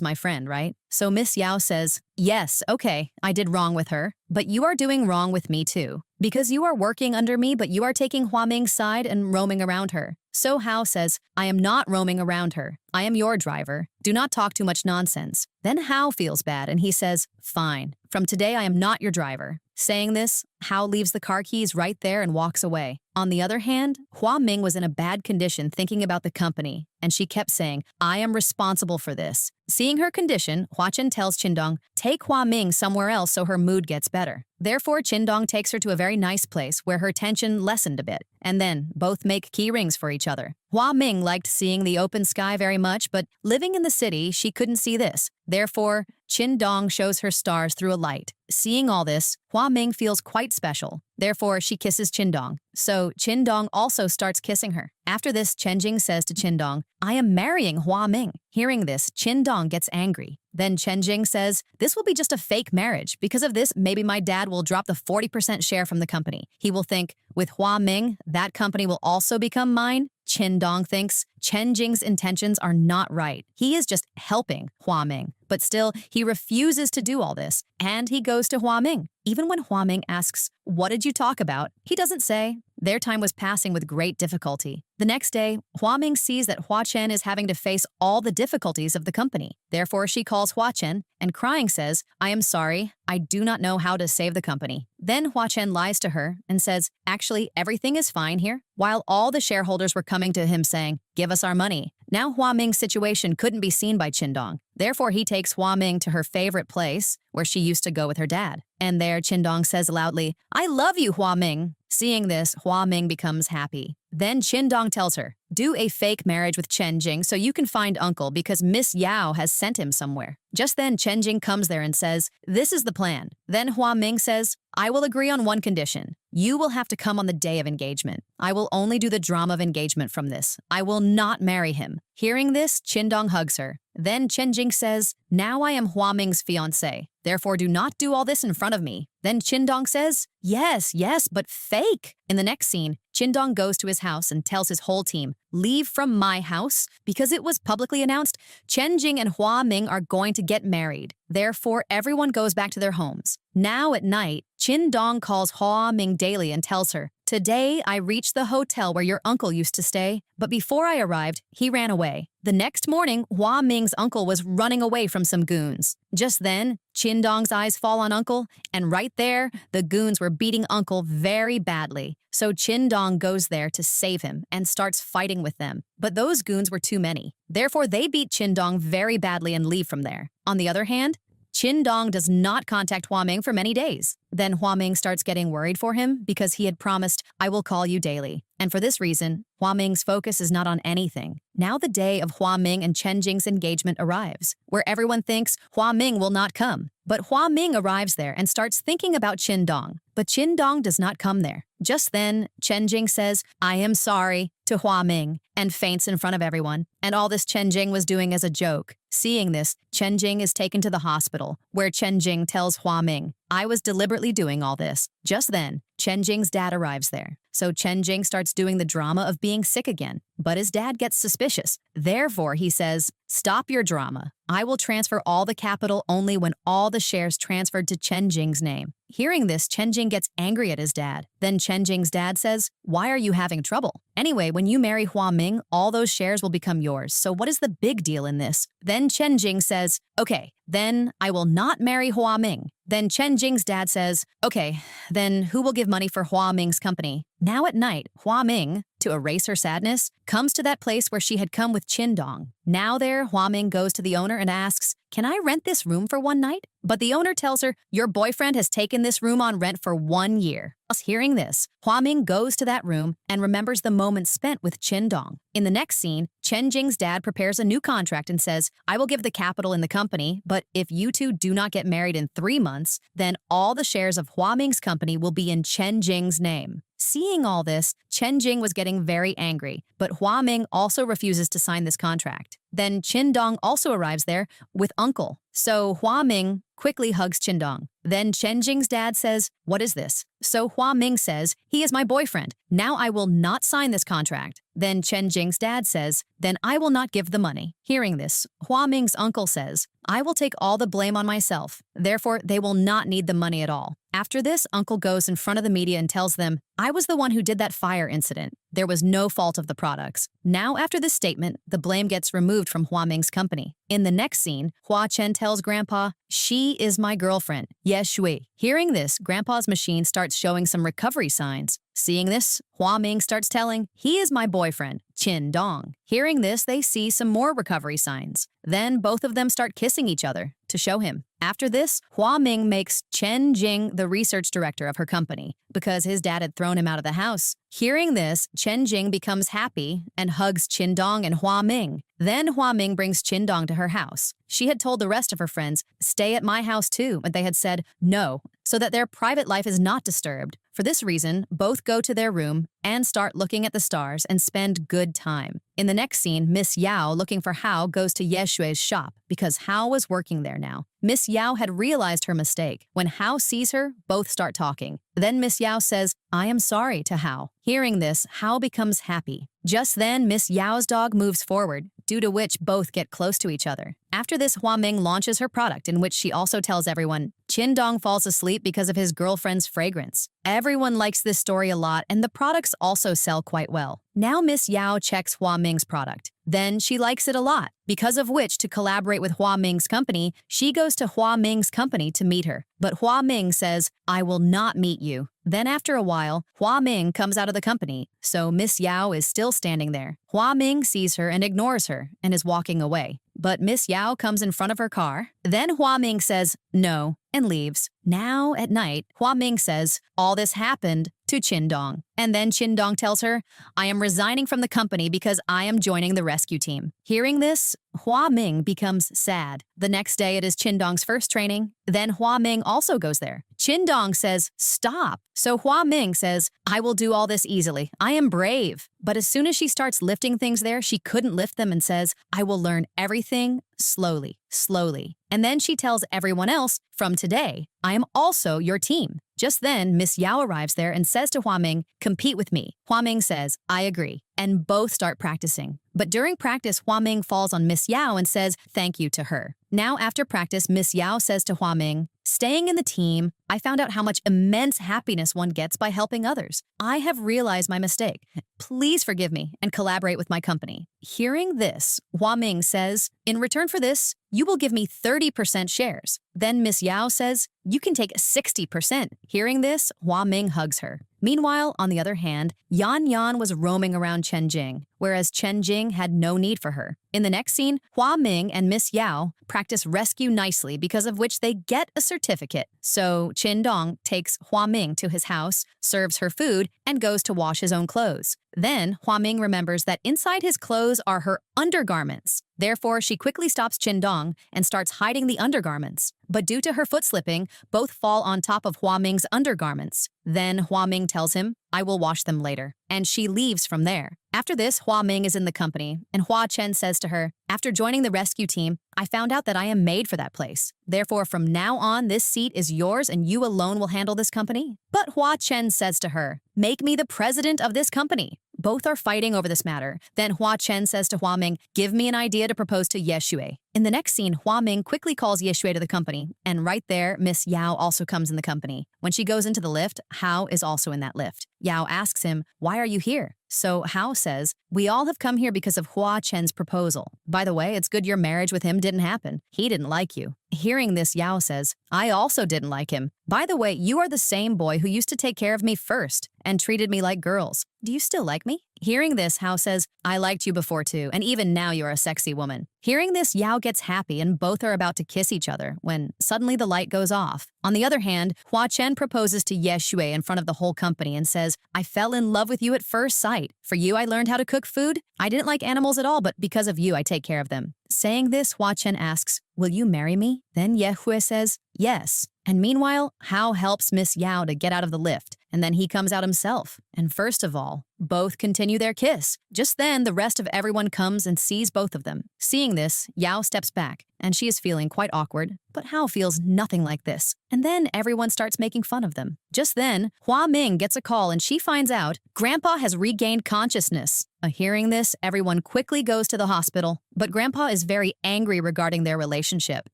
my friend, right?" So Miss Yao says, "Yes, okay, I did wrong with her, but you are doing wrong with me too. Because you are working under me, but you are taking Hua Ming's side and roaming around her." So Hao says, "I am not roaming around her. I am your driver. Do not talk too much nonsense." Then Hao feels bad and he says, "Fine. From today, I am not your driver." Saying this, Hao leaves the car keys right there and walks away. On the other hand, Hua Ming was in a bad condition thinking about the company, and she kept saying, "I am responsible for this." Seeing her condition, Hua Chen tells Chin Dong, "Take Hua Ming somewhere else so her mood gets better." Therefore, Chin Dong takes her to a very nice place where her tension lessened a bit, and then both make key rings for each other. Hua Ming liked seeing the open sky very much, but living in the city, she couldn't see this. Therefore, Chin Dong shows her stars through a light. Seeing all this, Hua Ming feels quite special. Therefore, she kisses Chin Dong. So Chin Dong also starts kissing her. After this, Chen Jing says to Chin Dong, "I am marrying Hua Ming." Hearing this, Chin Dong gets angry. Then Chen Jing says, "This will be just a fake marriage. Because of this, maybe my dad will drop the 40% share from the company. He will think, with Hua Ming, that company will also become mine." Chin Dong thinks Chen Jing's intentions are not right. He is just helping Hua Ming. But still, he refuses to do all this, and he goes to Hua Ming. Even when Hua Ming asks, "What did you talk about?" he doesn't say. Their time was passing with great difficulty. The next day, Hua Ming sees that Hua Chen is having to face all the difficulties of the company. Therefore, she calls Hua Chen and crying says, "I am sorry, I do not know how to save the company." Then Hua Chen lies to her and says, "Actually, everything is fine here," while all the shareholders were coming to him saying, "Give us our money." Now Hua Ming's situation couldn't be seen by Chin Dong. Therefore, he takes Hua Ming to her favorite place, where she used to go with her dad. And there, Chin Dong says loudly, "I love you, Hua Ming." Seeing this, Hua Ming becomes happy. Then Chin Dong tells her, "Do a fake marriage with Chen Jing so you can find Uncle because Miss Yao has sent him somewhere." Just then, Chen Jing comes there and says, "This is the plan." Then Hua Ming says, "I will agree on one condition. You will have to come on the day of engagement. I will only do the drama of engagement from this. I will not marry him." Hearing this, Chin Dong hugs her. Then Chen Jing says, "Now I am Hua Ming's fiancé. Therefore, do not do all this in front of me." Then Chin Dong says, Yes, but fake." In the next scene, Chin Dong goes to his house and tells his whole team, "Leave from my house," because it was publicly announced Chen Jing and Hua Ming are going to get married. Therefore, everyone goes back to their homes. Now at night, Chin Dong calls Hua Ming daily and tells her, Today, I reached the hotel where your uncle used to stay, but before I arrived, he ran away. The next morning, Hua Ming's uncle was running away from some goons. Just then, Chin Dong's eyes fall on Uncle, and right there, the goons were beating Uncle very badly. So Chin Dong goes there to save him and starts fighting with them. But those goons were too many. Therefore, they beat Chin Dong very badly and leave from there. On the other hand, Chin Dong does not contact Hua Ming for many days. Then Hua Ming starts getting worried for him because he had promised, I will call you daily. And for this reason, Hua Ming's focus is not on anything. Now the day of Hua Ming and Chen Jing's engagement arrives, where everyone thinks Hua Ming will not come. But Hua Ming arrives there and starts thinking about Chin Dong. But Chin Dong does not come there. Just then, Chen Jing says, I am sorry, to Hua Ming, and faints in front of everyone. And all this Chen Jing was doing as a joke. Seeing this, Chen Jing is taken to the hospital, where Chen Jing tells Hua Ming, I was deliberately doing all this. Just then, Chen Jing's dad arrives there. So Chen Jing starts doing the drama of being sick again. But his dad gets suspicious. Therefore, he says, stop your drama. I will transfer all the capital only when all the shares transferred to Chen Jing's name. Hearing this, Chen Jing gets angry at his dad. Then Chen Jing's dad says, why are you having trouble? Anyway, when you marry Hua Ming, all those shares will become yours. So what is the big deal in this? Then Chen Jing says, okay, then I will not marry Hua Ming. Then Chen Jing's dad says, okay, then who will give money for Hua Ming's company? Now at night, Hua Ming, to erase her sadness, comes to that place where she had come with Chin Dong. Now there, Hua Ming goes to the owner and asks, can I rent this room for one night? But the owner tells her, your boyfriend has taken this room on rent for 1 year. Hearing this, Hua Ming goes to that room and remembers the moments spent with Chin Dong. In the next scene, Chen Jing's dad prepares a new contract and says, I will give the capital in the company, but if you two do not get married in 3 months, then all the shares of Hua Ming's company will be in Chen Jing's name. Seeing all this, Chen Jing was getting very angry, but Hua Ming also refuses to sign this contract. Then Chin Dong also arrives there with Uncle. So Hua Ming quickly hugs Chin Dong. Then Chen Jing's dad says, what is this? So Hua Ming says, he is my boyfriend. Now I will not sign this contract. Then Chen Jing's dad says, then I will not give the money. Hearing this, Hua Ming's uncle says, I will take all the blame on myself. Therefore, they will not need the money at all. After this, Uncle goes in front of the media and tells them, I was the one who did that fire incident. There was no fault of the products. Now, after this statement, the blame gets removed from Hua Ming's company. In the next scene, Hua Chen tells Grandpa, she is my girlfriend, Ye Shui. Hearing this, Grandpa's machine starts showing some recovery signs. Seeing this, Hua Ming starts telling, he is my boyfriend, Chin Dong. Hearing this, they see some more recovery signs. Then both of them start kissing each other to show him. After this, Hua Ming makes Chen Jing the research director of her company because his dad had thrown him out of the house. Hearing this, Chen Jing becomes happy and hugs Chin Dong and Hua Ming. Then Hua Ming brings Chin Dong to her house. She had told the rest of her friends, stay at my house too, but they had said no, so that their private life is not disturbed. For this reason, both go to their room and start looking at the stars and spend good time. In the next scene, Miss Yao, looking for Hao, goes to Ye Shui's shop because Hao was working there now. Miss Yao had realized her mistake. When Hao sees her, both start talking. Then Miss Yao says, I am sorry to Hao. Hearing this, Hao becomes happy. Just then, Miss Yao's dog moves forward, due to which both get close to each other. After this, Hua Ming launches her product in which she also tells everyone, Chin Dong falls asleep because of his girlfriend's fragrance. Everyone likes this story a lot and the products also sell quite well. Now Miss Yao checks Hua Ming's product. Then she likes it a lot, because of which to collaborate with Hua Ming's company, she goes to Hua Ming's company to meet her. But Hua Ming says, I will not meet you. Then after a while, Hua Ming comes out of the company, so Miss Yao is still standing there. Hua Ming sees her and ignores her and is walking away. But Miss Yao comes in front of her car. Then Hua Ming says, no, and leaves. Now, at night, Hua Ming says, all this happened to Chin Dong. And then Chin Dong tells her, I am resigning from the company because I am joining the rescue team. Hearing this, Hua Ming becomes sad. The next day, it is Chin Dong's first training. Then Hua Ming also goes there. Chin Dong says, stop. So Hua Ming says, I will do all this easily. I am brave. But as soon as she starts lifting things there, she couldn't lift them and says, I will learn everything slowly, slowly. And then she tells everyone else, from today, I am also your team. Just then, Miss Yao arrives there and says to Hua Ming, compete with me. Hua Ming says, I agree. and both start practicing. But during practice, Hua Ming falls on Miss Yao and says thank you to her. Now, after practice, Miss Yao says to Hua Ming, staying in the team, I found out how much immense happiness one gets by helping others. I have realized my mistake. Please forgive me and collaborate with my company. Hearing this, Hua Ming says, in return for this, you will give me 30% shares. Then Miss Yao says, you can take 60%. Hearing this, Hua Ming hugs her. Meanwhile, on the other hand, Yan Yan was roaming around Chen Jing, whereas Chen Jing had no need for her. In the next scene, Hua Ming and Miss Yao practice rescue nicely, because of which they get a certificate. So Qin Dong takes Hua Ming to his house, serves her food, and goes to wash his own clothes. Then Hua Ming remembers that inside his clothes are her undergarments. Therefore, she quickly stops Qin Dong and starts hiding the undergarments. But due to her foot slipping, both fall on top of Hua Ming's undergarments. Then Hua Ming tells him, I will wash them later. And she leaves from there. After this, Hua Ming is in the company, and Hua Chen says to her, after joining the rescue team, I found out that I am made for that place. Therefore, from now on, this seat is yours and you alone will handle this company. But Hua Chen says to her, make me the president of this company. Both are fighting over this matter. Then Hua Chen says to Hua Ming, give me an idea to propose to Ye Shui. In the next scene, Hua Ming quickly calls Ye Shui to the company, and right there, Miss Yao also comes in the company. When she goes into the lift, Hao is also in that lift. Yao asks him, why are you here? So Hao says, we all have come here because of Hua Chen's proposal. By the way, it's good your marriage with him didn't happen. He didn't like you. Hearing this, Yao says, I also didn't like him. By the way, you are the same boy who used to take care of me first and treated me like girls. Do you still like me? Hearing this, Hao says, I liked you before too, and even now you're a sexy woman. Hearing this, Yao gets happy and both are about to kiss each other when suddenly the light goes off. On the other hand, Hua Chen proposes to Ye Shui in front of the whole company and says, I fell in love with you at first sight. For you, I learned how to cook food. I didn't like animals at all, but because of you, I take care of them. Saying this, Hua Chen asks, will you marry me? Then Ye Hui says, yes. And meanwhile, Hao helps Miss Yao to get out of the lift, and then he comes out himself. And first of all, both continue their kiss. Just then, the rest of everyone comes and sees both of them. Seeing this, Yao steps back, and she is feeling quite awkward, but Hao feels nothing like this. And then everyone starts making fun of them. Just then, Hua Ming gets a call and she finds out Grandpa has regained consciousness. Hearing this, everyone quickly goes to the hospital, but Grandpa is very angry regarding their relationship.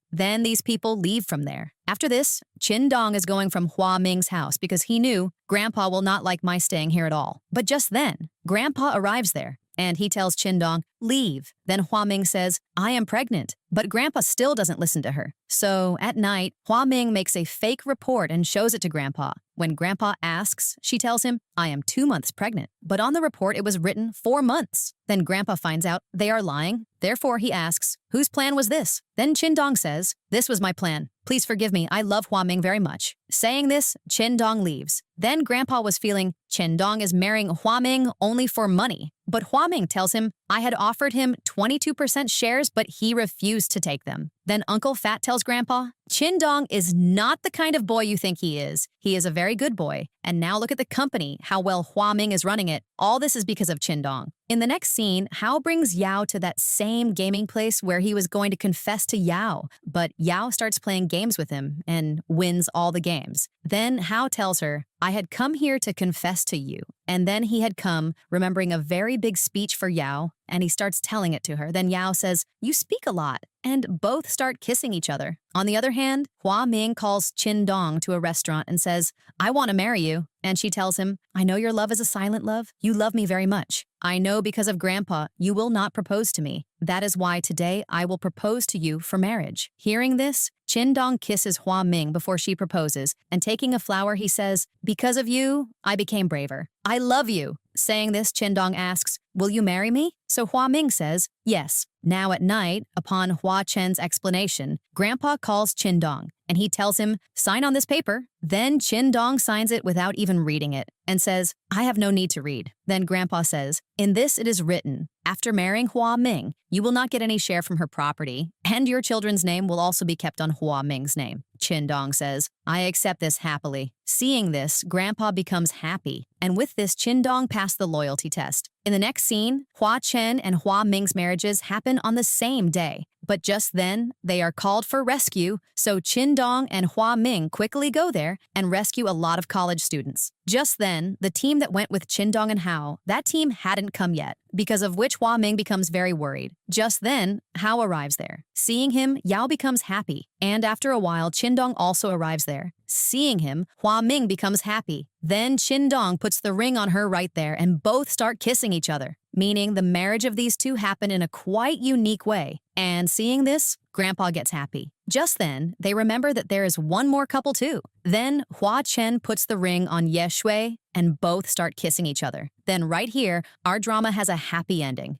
Then these people leave from there. After this, Qin Dong is going from Hua Ming's house because he knew Grandpa will not like my staying here at all. But just then, Grandpa arrives there, and he tells Qin Dong, leave. Then Hua Ming says, I am pregnant. But Grandpa still doesn't listen to her. So at night, Hua Ming makes a fake report and shows it to Grandpa. When Grandpa asks, she tells him, I am 2 months pregnant. But on the report, it was written 4 months. Then Grandpa finds out they are lying. Therefore, he asks, whose plan was this? Then Qin Dong says, this was my plan. Please forgive me, I love Hua Ming very much. Saying this, Qin Dong leaves. Then Grandpa was feeling Qin Dong is marrying Hua Ming only for money. But Hua Ming tells him, I had offered him 22% shares, but he refused to take them. Then Uncle Fat tells Grandpa, Qin Dong is not the kind of boy you think he is. He is a very good boy. And now look at the company, how well Hua Ming is running it. All this is because of Qin Dong. In the next scene, Hao brings Yao to that same gaming place where he was going to confess to Yao. But Yao starts playing games with him and wins all the games. Then Hao tells her, I had come here to confess to you. And then he had come, remembering a very big speech for Yao, and he starts telling it to her. Then Yao says, you speak a lot. And both start kissing each other. On the other hand, Hua Ming calls Qin Dong to a restaurant and says, I want to marry you. And she tells him, I know your love is a silent love. You love me very much. I know because of Grandpa, you will not propose to me. That is why today I will propose to you for marriage. Hearing this, Qin Dong kisses Hua Ming before she proposes, and taking a flower, he says, because of you, I became braver. I love you. Saying this, Qin Dong asks, will you marry me? So Hua Ming says, yes. Now at night, upon Hua Chen's explanation, Grandpa calls Qin Dong, and he tells him, sign on this paper. Then Qin Dong signs it without even reading it, and says, I have no need to read. Then Grandpa says, in this it is written, after marrying Hua Ming, you will not get any share from her property, and your children's name will also be kept on Hua Ming's name. Qin Dong says, I accept this happily. Seeing this, Grandpa becomes happy, and with this, Qin Dong passed the loyalty test. In the next scene, Hua Chen and Hua Ming's marriages happen on the same day. But just then, they are called for rescue, so Qin and Hua Ming quickly go there and rescue a lot of college students. Just then, the team that went with Qin and Hao, that team hadn't come yet, because of which Hua Ming becomes very worried. Just then, Hao arrives there. Seeing him, Yao becomes happy, and after a while, Qin also arrives there. Seeing him, Hua Ming becomes happy. Then Qin puts the ring on her right there, and both start kissing each other, meaning the marriage of these two happened in a quite unique way. And seeing this, Grandpa gets happy. Just then, they remember that there is one more couple too. Then Hua Chen puts the ring on Ye Shui, and both start kissing each other. Then right here, our drama has a happy ending.